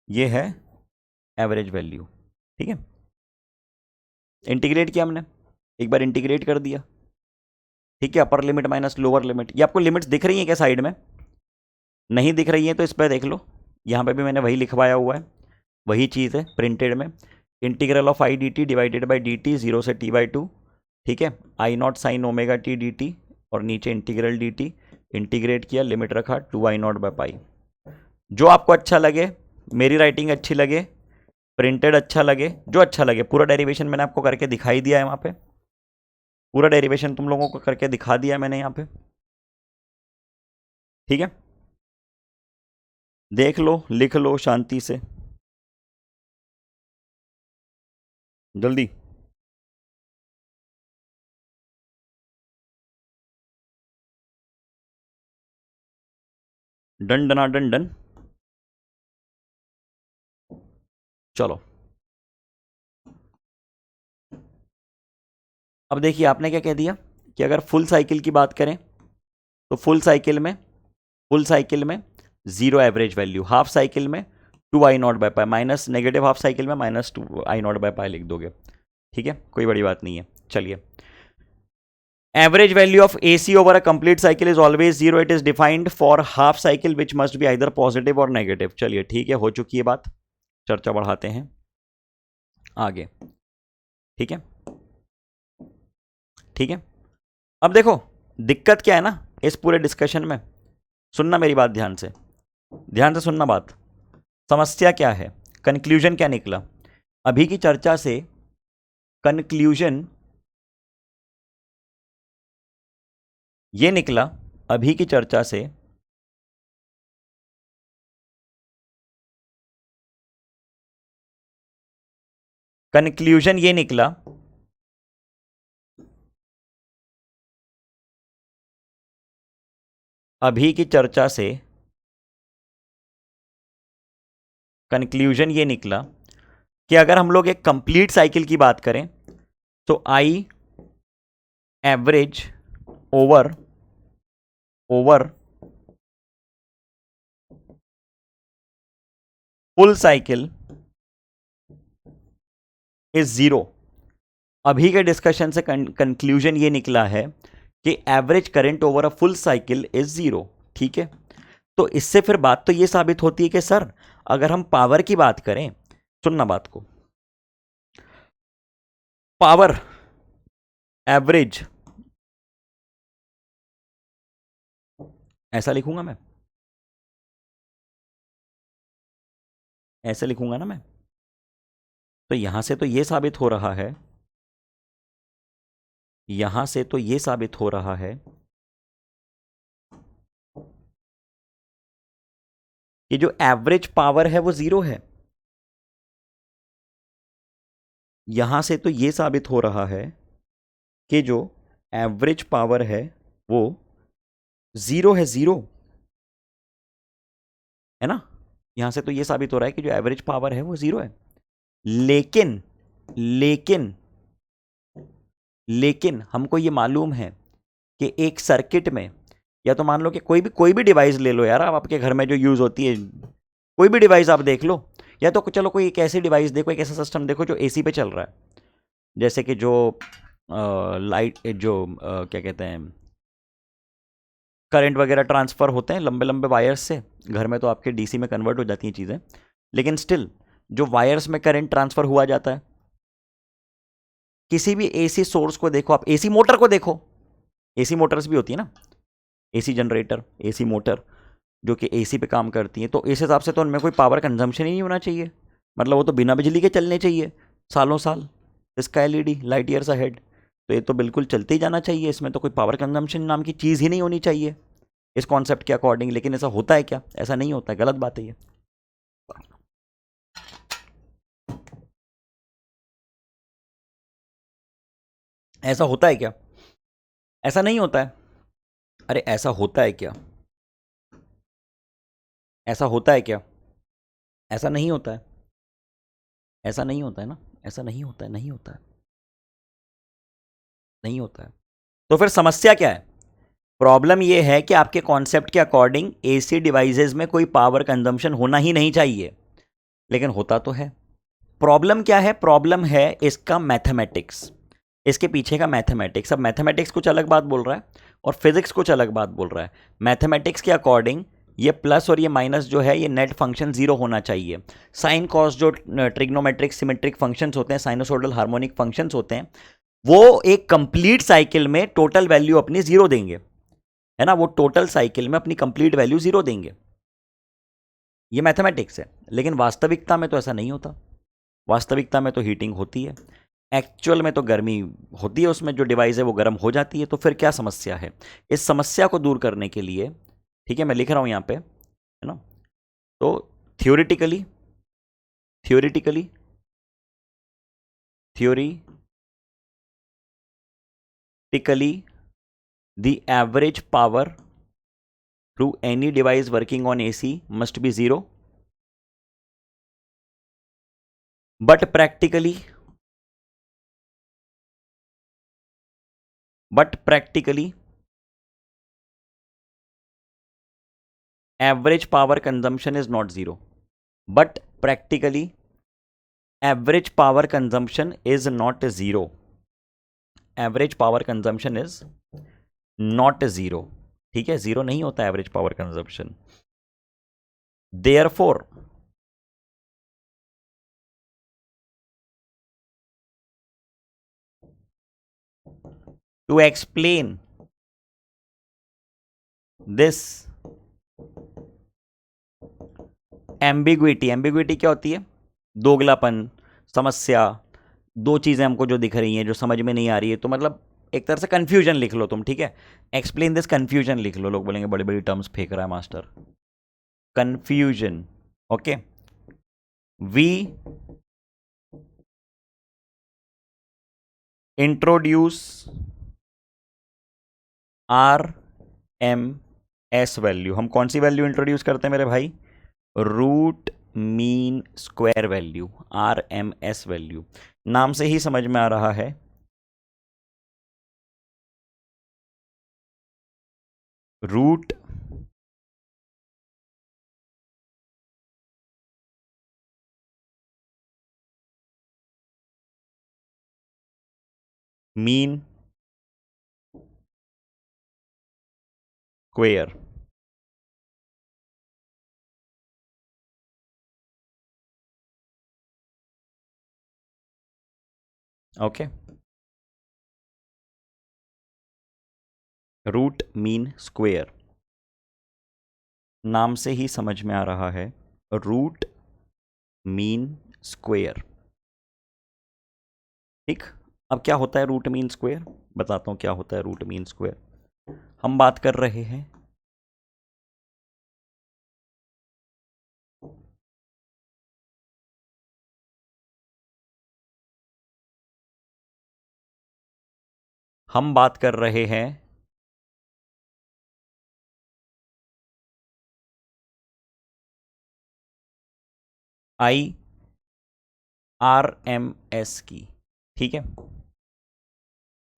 ये है एवरेज वैल्यू, ठीक है। इंटीग्रेट किया हमने, एक बार इंटीग्रेट कर दिया, ठीक है। Upper limit minus lower limit. ये आपको लिमिट्स दिख रही हैं क्या साइड में? नहीं दिख रही हैं तो इस पर देख लो, यहाँ पे भी मैंने वही लिखवाया हुआ है, वही चीज़ है प्रिंटेड में। Integral of I D T divided by d t, zero से टी बाई टू, ठीक है। I naught sine omega t d t, और नीचे इंटीग्रल डी टी, इंटीग्रेट किया, लिमिट रखा 2 आई नॉट बाई पाई। जो आपको अच्छा लगे, मेरी राइटिंग अच्छी लगे, प्रिंटेड अच्छा लगे, जो अच्छा लगे। पूरा डेरिवेशन मैंने आपको करके दिखाई दिया है वहाँ पे, पूरा डेरिवेशन तुम लोगों को करके दिखा दिया मैंने यहाँ पे। ठीक है, देख लो, लिख लो शांति से, जल्दी। Done done done done. चलो, अब देखिए आपने क्या कह दिया कि अगर फुल साइकिल की बात करें तो फुल साइकिल में zero average value, half cycle में 2i0/π, minus negative half cycle में -2i0/π लिख दोगे। ठीक है, कोई बड़ी बात नहीं है। चलिए, average value of AC over a complete cycle is always zero, it is defined for half cycle which must be either positive और नेगेटिव। चलिए ठीक है, हो चुकी है बात, चर्चा बढ़ाते हैं आगे। ठीक है, ठीक है, अब देखो दिक्कत क्या है ना इस पूरे डिस्कशन में, सुनना मेरी बात ध्यान से सुनना बात। समस्या क्या है, कंक्लूजन क्या निकला अभी की चर्चा से? कंक्लूजन ये निकला अभी की चर्चा से कंक्लूजन ये निकला अभी की चर्चा से कंक्लूजन ये निकला कि अगर हम लोग एक कंप्लीट साइकिल की बात करें तो I average over full cycle is zero. अभी के डिस्कशन से कंक्लूजन ये निकला है कि average current over a full cycle is zero. ठीक है, तो इससे फिर बात तो ये साबित होती है कि सर अगर हम पावर की बात करें, सुनना बात को, पावर एवरेज, ऐसा लिखूंगा मैं, ऐसे लिखूंगा ना मैं, तो यहां से तो ये साबित हो रहा है, यहां से तो ये साबित हो रहा है कि जो एवरेज पावर है वो जीरो है। यहां से तो ये साबित हो रहा है कि जो एवरेज पावर है वो जीरो है, जीरो है ना। यहां से तो ये साबित हो रहा है कि जो एवरेज पावर है वो जीरो है। लेकिन लेकिन लेकिन हमको ये मालूम है कि एक सर्किट में, या तो मान लो कि कोई भी डिवाइस ले लो यार, आप आपके घर में जो यूज होती है कोई भी डिवाइस आप देख लो, या तो चलो कोई एक ऐसी डिवाइस देखो, एक ऐसा सिस्टम देखो जो एसी पे चल रहा है, जैसे कि जो लाइट जो क्या कहते हैं, करंट वगैरह ट्रांसफ़र होते हैं लंबे लंबे वायर्स से, घर में तो आपके डीसी में कन्वर्ट हो जाती हैं चीज़ें, लेकिन स्टिल जो वायर्स में करंट ट्रांसफ़र हुआ जाता है, किसी भी एसी सोर्स को देखो, आप एसी मोटर को देखो, एसी मोटर्स भी होती है ना, एसी जनरेटर, एसी मोटर जो कि एसी पे काम करती है, तो इस हिसाब से तो उनमें कोई पावर कंजम्पशन ही नहीं होना चाहिए, मतलब वो तो बिना बिजली के चलने चाहिए सालों साल, इसका एलईडी लाइट ईयर्स अहेड, तो ये तो बिल्कुल चलते ही जाना चाहिए, इसमें तो कोई पावर कंजम्पशन नाम की चीज़ ही नहीं होनी चाहिए इस कॉन्सेप्ट के अकॉर्डिंग। लेकिन ऐसा होता है क्या? ऐसा नहीं होता है, गलत बात है ये। ऐसा होता है क्या? ऐसा नहीं होता है। अरे ऐसा होता है क्या? ऐसा होता है क्या? ऐसा नहीं होता है, ऐसा नहीं होता है ना, ऐसा नहीं होता है, नहीं होता है, नहीं होता है। तो फिर समस्या क्या है? प्रॉब्लम यह है कि आपके कॉन्सेप्ट के अकॉर्डिंग एसी डिवाइसेस में कोई पावर कंजम्पशन होना ही नहीं चाहिए, लेकिन होता तो है। प्रॉब्लम क्या है? प्रॉब्लम है इसका मैथमेटिक्स, इसके पीछे का मैथमेटिक्स। अब मैथमेटिक्स कुछ अलग बात बोल रहा है और फिजिक्स कुछ अलग बात बोल रहा है। मैथमेटिक्स के अकॉर्डिंग ये प्लस और ये माइनस जो है ये नेट फंक्शन जीरो होना चाहिए। साइन कॉस जो ट्रिग्नोमेट्रिक सिमेट्रिक फंक्शंस होते हैं, साइनोसोडल हार्मोनिक फंक्शंस होते हैं, वो एक कंप्लीट साइकिल में टोटल वैल्यू अपनी जीरो देंगे, है ना, वो टोटल साइकिल में अपनी कंप्लीट वैल्यू जीरो देंगे। ये मैथमेटिक्स है, लेकिन वास्तविकता में तो ऐसा नहीं होता। वास्तविकता में तो हीटिंग होती है, एक्चुअल में तो गर्मी होती है, उसमें जो डिवाइस है वो गर्म हो जाती है। तो फिर क्या समस्या है? इस समस्या को दूर करने के लिए ठीक है, मैं लिख रहा हूं यहां पे, है ना। तो theoretically theoretically the average power through any device working on AC must be 0, but practically average power consumption is not 0. But practically average power consumption is not 0. Average power consumption is not 0. ठीक है, 0 नहीं होता average power consumption. Therefore to explain this ambiguity क्या होती है? दोगलापन, समस्या, दो चीजें हमको जो दिख रही हैं जो समझ में नहीं आ रही है, तो मतलब एक तरह से कंफ्यूजन लिख लो तुम, ठीक है। एक्सप्लेन दिस कंफ्यूजन लिख लो, लोग बोलेंगे बड़ी बड़ी टर्म्स फेंक रहा है master. Confusion, okay. We introduce RMS value. हम कौन सी वैल्यू इंट्रोड्यूस करते हैं मेरे भाई? Root mean square value, RMS value. नाम से ही समझ में आ रहा है root mean square, okay. Root mean square, नाम से ही समझ में आ रहा है रूट मीन स्क्वायर। ठीक, अब क्या होता है रूट मीन स्क्वायर? बताता हूं क्या होता है रूट मीन स्क्वायर। हम बात कर रहे हैं IRMS की, ठीक है,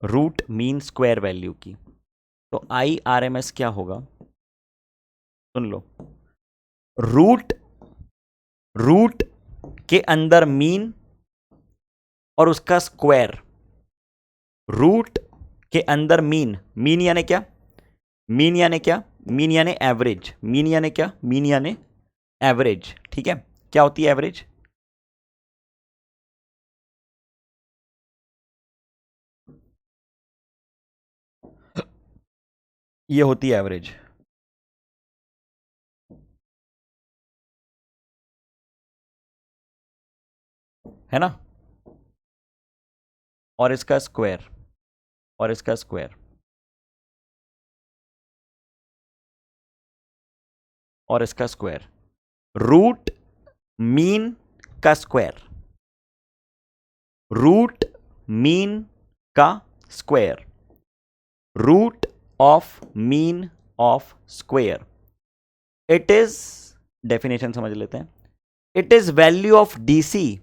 रूट मीन स्क्वायर वैल्यू की। तो IRMS क्या होगा? सुन लो, रूट के अंदर मीन और उसका स्क्वायर। रूट के अंदर मीन यानी क्या? मीन यानी एवरेज। मीन यानी क्या? मीन यानी एवरेज, ठीक है। क्या होती है एवरेज? ये होती है एवरेज, है ना। और इसका स्क्वायर, और इसका स्क्वायर, और इसका स्क्वायर। रूट मीन का स्क्वायर, रूट मीन का square, root of mean of square. It is, definition समझ लेते हैं। It is value of DC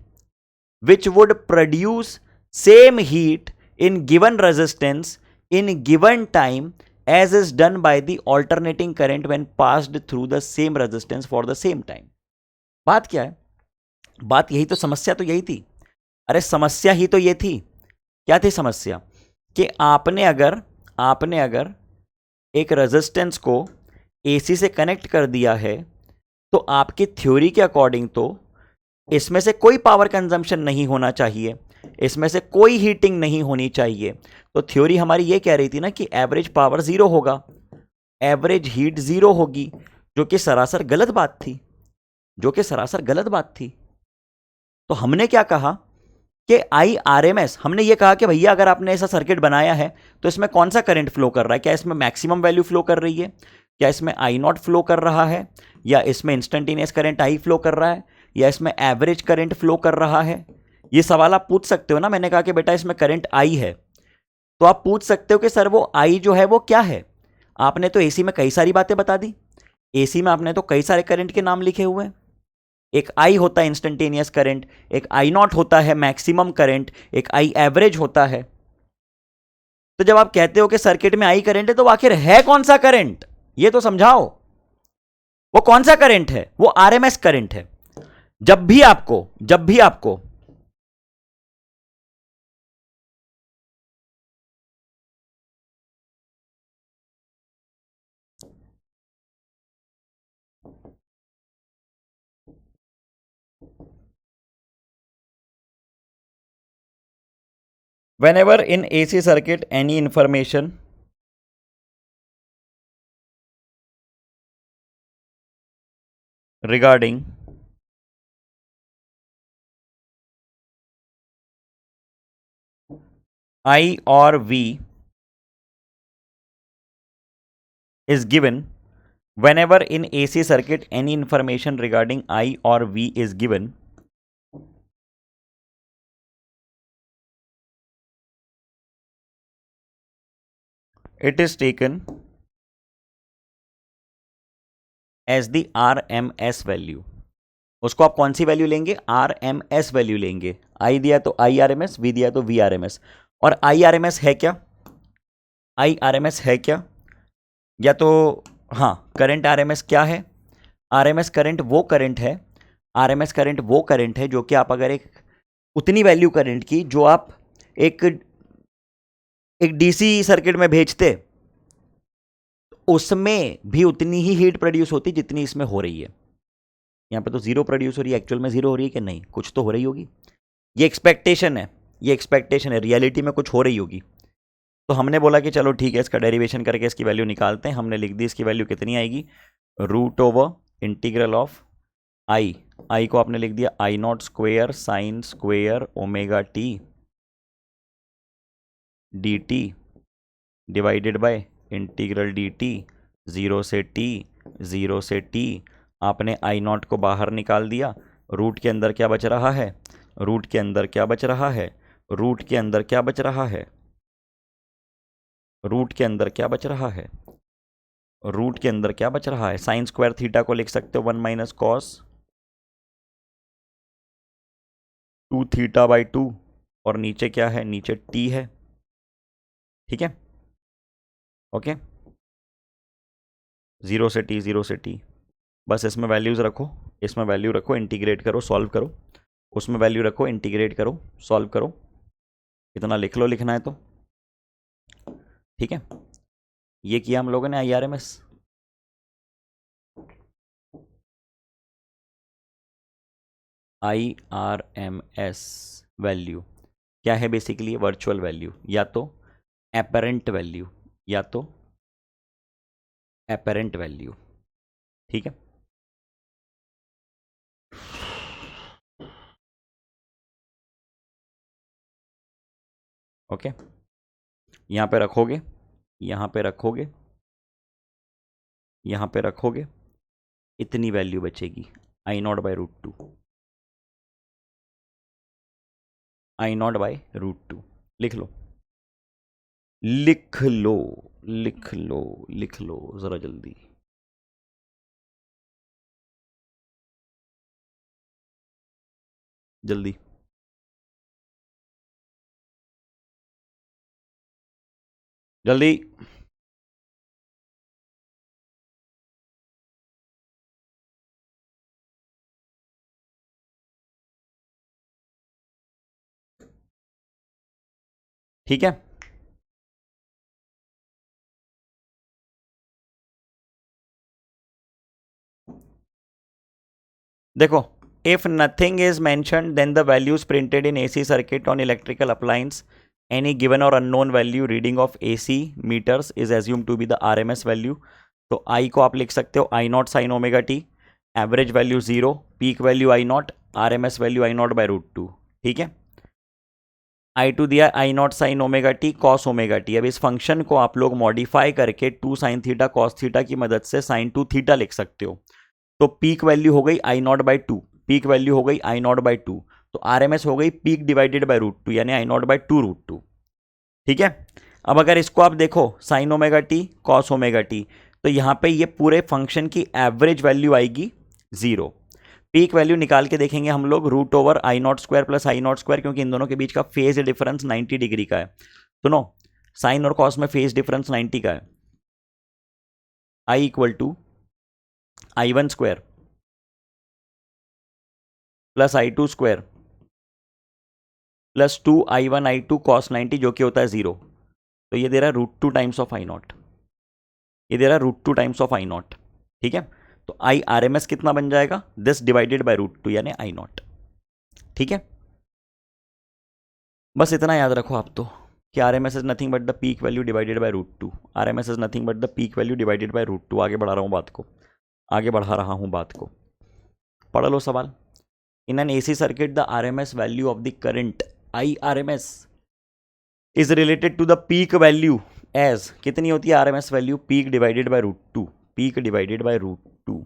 which would produce same heat in given resistance in given time as is done by the alternating current when passed through the same resistance for the same time। बात क्या है? बात यही तो, समस्या तो यही थी। अरे समस्या ही तो ये थी। क्या थी समस्या? कि आपने अगर एक रेजिस्टेंस को एसी से कनेक्ट कर दिया है तो आपकी थ्योरी के अकॉर्डिंग तो इसमें से कोई पावर कंजम्पशन नहीं होना चाहिए, इसमें से कोई हीटिंग नहीं होनी चाहिए। तो थ्योरी हमारी ये कह रही थी ना कि एवरेज पावर 0 होगा, एवरेज हीट 0 होगी, जो कि सरासर गलत बात थी, तो हमने क्या कहा कि IRMS, हमने ये कहा कि भैया अगर आपने ऐसा सर्किट बनाया है तो इसमें कौन सा करंट फ्लो कर रहा है? क्या इसमें मैक्सिमम वैल्यू फ्लो कर रही है? क्या इसमें आई नॉट फ्लो कर रहा है, या इसमें इंस्टेंटेनियस करंट आई फ्लो कर रहा है, या इसमें एवरेज करंट फ्लो कर रहा है? ये सवाल आप पूछ सकते हो ना। मैंने कहा कि बेटा इसमें करंट आई है, तो आप पूछ सकते हो कि सर वो आई जो है वो क्या है। आपने तो एसी में कई सारी बातें बता दी, एसी में आपने तो कई सारे करंट के नाम लिखे हुए हैं। एक आई होता है इंस्टेंटेनियस करंट, एक आई नॉट होता है मैक्सिमम करंट, एक आई एवरेज होता है। तो जब आप कहते हो कि सर्किट में आई करंट है, तो आखिर है कौन सा करंट, ये तो समझाओ। वो कौन सा करंट है? वो आरएमएस करंट है। जब भी आपको whenever in AC circuit any information regarding I or V is given, whenever in AC circuit any information regarding I or V is given, it is taken as the RMS value. उसको आप कौन सी value लेंगे? RMS value लेंगे। I दिया तो IRMS, V दिया तो VRMS। और IRMS है क्या? IRMS है क्या? या तो हाँ, करंट RMS क्या है? RMS करंट वो करंट है, RMS करंट वो करंट है जो कि आप अगर एक उतनी वैल्यू करंट की जो आप एक डीसी सर्किट में भेजते, उसमें भी उतनी ही हीट प्रोड्यूस होती जितनी इसमें हो रही है। यहाँ पे तो जीरो प्रोड्यूस हो रही है, एक्चुअल में जीरो हो रही है कि नहीं? कुछ तो हो रही होगी। ये एक्सपेक्टेशन है, ये एक्सपेक्टेशन है, रियलिटी में कुछ हो रही होगी। तो हमने बोला कि चलो ठीक है, इसका डेरिवेशन करके इसकी वैल्यू निकालते हैं। हमने लिख दी इसकी वैल्यू कितनी आएगी, root over integral of I को आपने लिख दिया I naught square sine square omega t d T divided by integral d t zero से टी। आपने आई नॉट को बाहर निकाल दिया। रूट के अंदर क्या बच रहा है? रूट के अंदर क्या बच रहा है? रूट के अंदर क्या बच रहा है? रूट के अंदर क्या बच रहा है? रूट के अंदर क्या बच रहा है? साइन स्क्वायर थीटा को लिख सकते हो 1 माइनस कॉस 2 थीटा बाई 2, और नीचे क्या है? नीचे टी है। ठीक है, ओके। ज़ीरो से टी। बस इसमें वैल्यूज़ रखो, इसमें वैल्यू रखो, इंटीग्रेट करो, सॉल्व करो। उसमें वैल्यू रखो, इंटीग्रेट करो, सॉल्व करो। इतना लिख लो, लिखना है तो। ठीक है, ये किया हम लोगों ने IRMS। IRMS वैल्यू क्या है? बेसिकली वर्चुअल वैल्यू, या तो एपरेंट वैल्यू, या तो एपरेंट वैल्यू। ठीक है, ओके। यहाँ पे रखोगे, यहाँ पे रखोगे, यहाँ पे रखोगे, इतनी वैल्यू बचेगी I naught by root two, I naught by root two. लिख लो, लिख लो, लिख लो, लिख लो जरा जल्दी। जल्दी जल्दी। ठीक है, देखो, if nothing is mentioned then the values printed in AC circuit on electrical appliance any given or unknown value reading of AC meters is assumed to be the RMS value। तो I को आप लिख सकते हो I naught sine omega t, average value 0, peak value I naught, RMS value I naught by root two. ठीक है, I two दिया I naught sine omega t cos omega t. अब इस फंक्शन को आप लोग मॉडिफाई करके 2 साइन थीटा कॉस थीटा की मदद से साइन 2 थीटा लिख सकते हो। तो पीक वैल्यू हो गई आई नॉट बाई 2, पीक वैल्यू हो गई आई नॉट बाई 2, तो आरएमएस हो गई पीक डिवाइडेड बाई √2 यानी आई नॉट बाई 2√2। ठीक है। अब अगर इसको आप देखो sign omega t cos omega T, तो यहां पे ये पूरे फंक्शन की एवरेज वैल्यू आएगी 0। पीक वैल्यू निकाल के देखेंगे हम लोग √आई naught square plus I naught square, क्योंकि इन दोनों के बीच का फेज डिफरेंस 90 डिग्री का है। सुनो, साइन और कॉस में फेज डिफरेंस 90 का है। आई इक्वल टू आई1 स्क्वायर प्लस आई2 स्क्वायर प्लस 2 आई1 आई2 कॉस 90 जो कि होता है 0। तो ये दे रहा है √2 टाइम्स ऑफ आई नॉट, ये दे रहा है √2 टाइम्स ऑफ आई नॉट। ठीक है। तो आई आर एम एस कितना बन जाएगा, दिस डिवाइडेड बाई √2 यानी आई नॉट। ठीक है। बस इतना याद रखो आप तो कि R M S is nothing but the peak value divided by √2। R M S is nothing but the peak value divided by √2। आगे बढ़ा रहा हूँ बात को, आगे बढ़ा रहा हूँ बात को। पढ़ लो सवाल। In an AC circuit the R M S value of the current I R M S is related to the peak value as, कितनी होती है R M S value, peak divided by √2, peak divided by √2।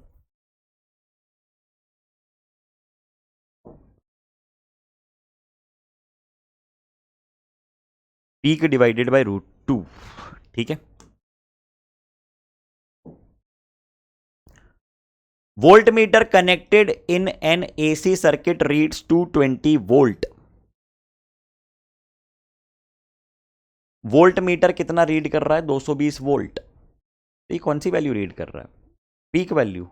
Peak divided by √2। ठीक है। Voltmeter connected in an AC circuit reads 220 volt. Voltmeter कितना read कर रहा है, 220 volt. ये कौन सी वैल्यू रीड कर रहा है, पीक वैल्यू,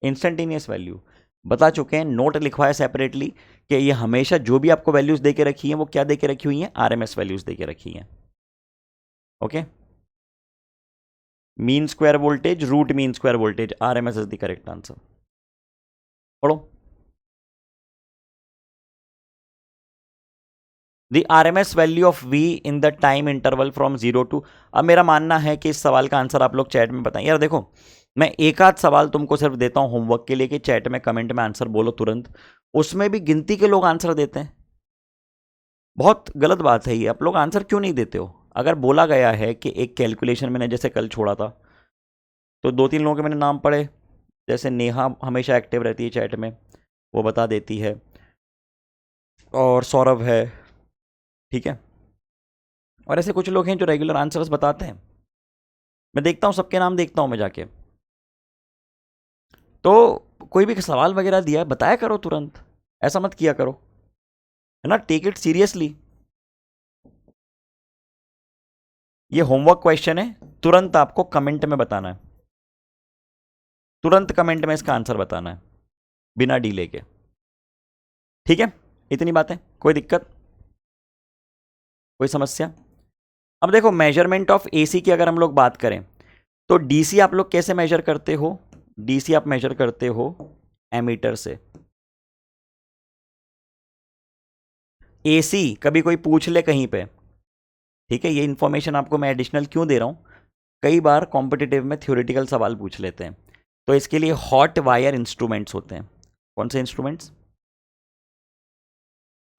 इंस्टेंटेनियस वैल्यू। बता चुके हैं, नोट लिखवाया सेपरेटली कि ये हमेशा जो भी आपको वैल्यूज देके रखी हैं वो क्या देके रखी हुई हैं, आरएमएस वैल्यूज देके रखी हैं। Okay. Mean square voltage root mean square voltage, RMS is the correct answer. पढ़ो। The RMS value of V in the time interval from 0 to। अब मेरा मानना है कि इस सवाल का आंसर आप लोग चैट में बताएं। यार देखो, मैं एक आध सवाल तुमको सिर्फ देता हूं होमवर्क के लिए कि चैट में कमेंट में आंसर बोलो तुरंत, उसमें भी गिनती के लोग आंसर देते हैं। बहुत गलत बात है ये, आप लोग आंसर क्यों नहीं देते हो। अगर बोला गया है कि एक कैलकुलेशन मैंने जैसे कल छोड़ा था, तो 2-3 लोगों के मैंने नाम पढ़े, जैसे नेहा हमेशा एक्टिव रहती है चैट में, वो बता देती है, और सौरभ है। ठीक है। और ऐसे कुछ लोग हैं जो रेगुलर आंसर्स बताते हैं, मैं देखता हूँ सबके नाम देखता हूँ मैं जाके। तो कोई भी सवाल वगैरह दिया बताया करो तुरंत, ऐसा मत किया करो, है ना, टेक इट सीरियसली। ये होमवर्क क्वेश्चन है, तुरंत आपको कमेंट में बताना है, तुरंत कमेंट में इसका आंसर बताना है बिना डीले के। ठीक है। इतनी बातें, कोई दिक्कत, कोई समस्या। अब देखो, मेजरमेंट ऑफ एसी की अगर हम लोग बात करें तो डीसी आप लोग कैसे मेजर करते हो, डीसी आप मेजर करते हो एमीटर से। एसी कभी कोई पूछ ले कहीं पे, ठीक है, ये इंफॉर्मेशन आपको मैं एडिशनल क्यों दे रहा हूं, कई बार कॉम्पिटिटिव में थ्योरेटिकल सवाल पूछ लेते हैं, तो इसके लिए हॉट वायर इंस्ट्रूमेंट्स होते हैं। कौन से instruments,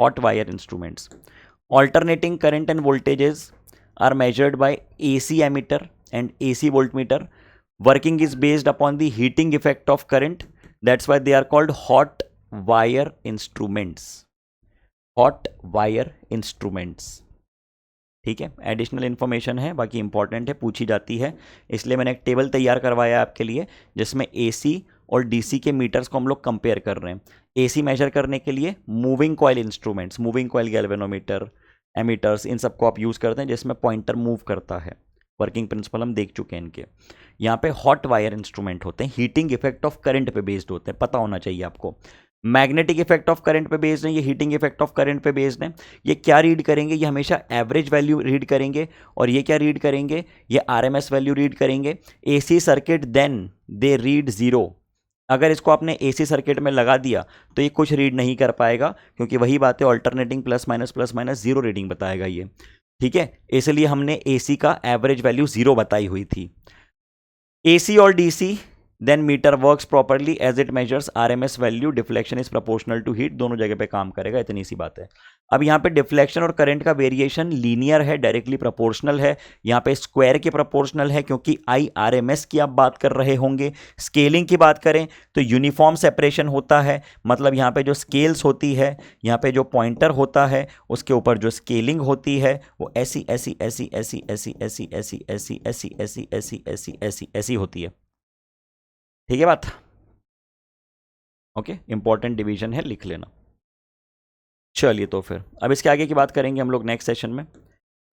hot wire instruments. Alternating current and voltages are measured by AC ammeter and AC voltmeter. Working is based upon the heating effect of current. That's why they are called hot wire instruments. Hot wire instruments. ठीक है, additional information है, बाकी important है, पूछी जाती है, इसलिए मैंने एक टेबल तैयार करवाया आपके लिए जिसमें AC और DC के मीटर्स को हम लोग कंपेयर कर रहे हैं। AC मेजर करने के लिए moving coil instruments, moving coil galvanometer, ammeters, इन सबको आप यूज़ करते हैं जिसमें पॉइंटर मूव करता है। वर्किंग प्रिंसिपल हम देख चुके हैं इनके। यहाँ पे हॉट वायर इंस्ट्रूमेंट होते हैं, हीटिंग इफेक्ट ऑफ करंट पे बेस्ड होते हैं, पता होना चाहिए आपको। मैग्नेटिक इफेक्ट ऑफ करंट पे बेस्ड है, ये हीटिंग इफेक्ट ऑफ करंट पे बेस्ड है। ये क्या रीड करेंगे, ये हमेशा एवरेज वैल्यू रीड करेंगे, और ये क्या रीड करेंगे, ये आरएमएस वैल्यू रीड करेंगे। AC circuit then they read 0। अगर इसको आपने एसी सर्किट में लगा दिया तो ये कुछ रीड नहीं कर पाएगा, क्योंकि वही बात है, ऑल्टरनेटिंग प्लस माइनस 0 रीडिंग बताएगा ये। ठीक है, इसलिए हमने एसी का एवरेज वैल्यू 0 बताई हुई थी। एसी और DC then meter works properly as it measures RMS value, deflection is proportional to heat, दोनों जगह पे काम करेगा, इतनी सी बात है। अब यहाँ पे डिफ्लेक्शन और करंट का वेरिएशन लीनियर है, डायरेक्टली प्रोपोर्शनल है, यहाँ पे स्क्वायर के प्रोपोर्शनल है क्योंकि आई आरएमएस की आप बात कर रहे होंगे। स्केलिंग की बात करें तो यूनिफॉर्म सेपरेशन होता है, मतलब यहाँ पे जो स्केल्स होती है, यहाँ पे जो पॉइंटर होता है उसके ऊपर जो स्केलिंग होती है वो ऐसी ऐसी ऐसी ऐसी ऐसी ऐसी ऐसी ऐसी ऐसी ऐसी ऐसी ऐसी ऐसी ऐसी होती है। ठीक है बात? ओके, इंपॉर्टेंट डिवीजन है, लिख लेना। चलिए तो फिर अब इसके आगे की बात करेंगे हम लोग नेक्स्ट सेशन में।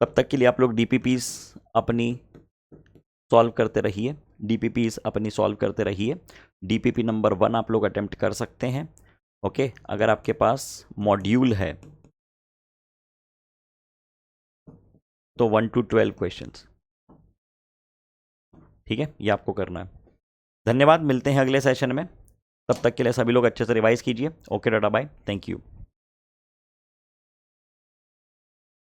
तब तक के लिए आप लोग डीपीपीस अपनी सॉल्व करते रहिए, डीपीपीस अपनी सॉल्व करते रहिए। डीपीपी नंबर 1 आप लोग अटेम्प्ट कर सकते हैं। ओके, अगर आपके पास मॉड्यूल है तो 1 to 12 क्वेश्चंस। ठीक है, ये आपको करना है। धन्यवाद, मिलते हैं अगले सेशन में। तब तक के लिए सभी लोग अच्छे से रिवाइज कीजिए। Okay, tata bye, thank you.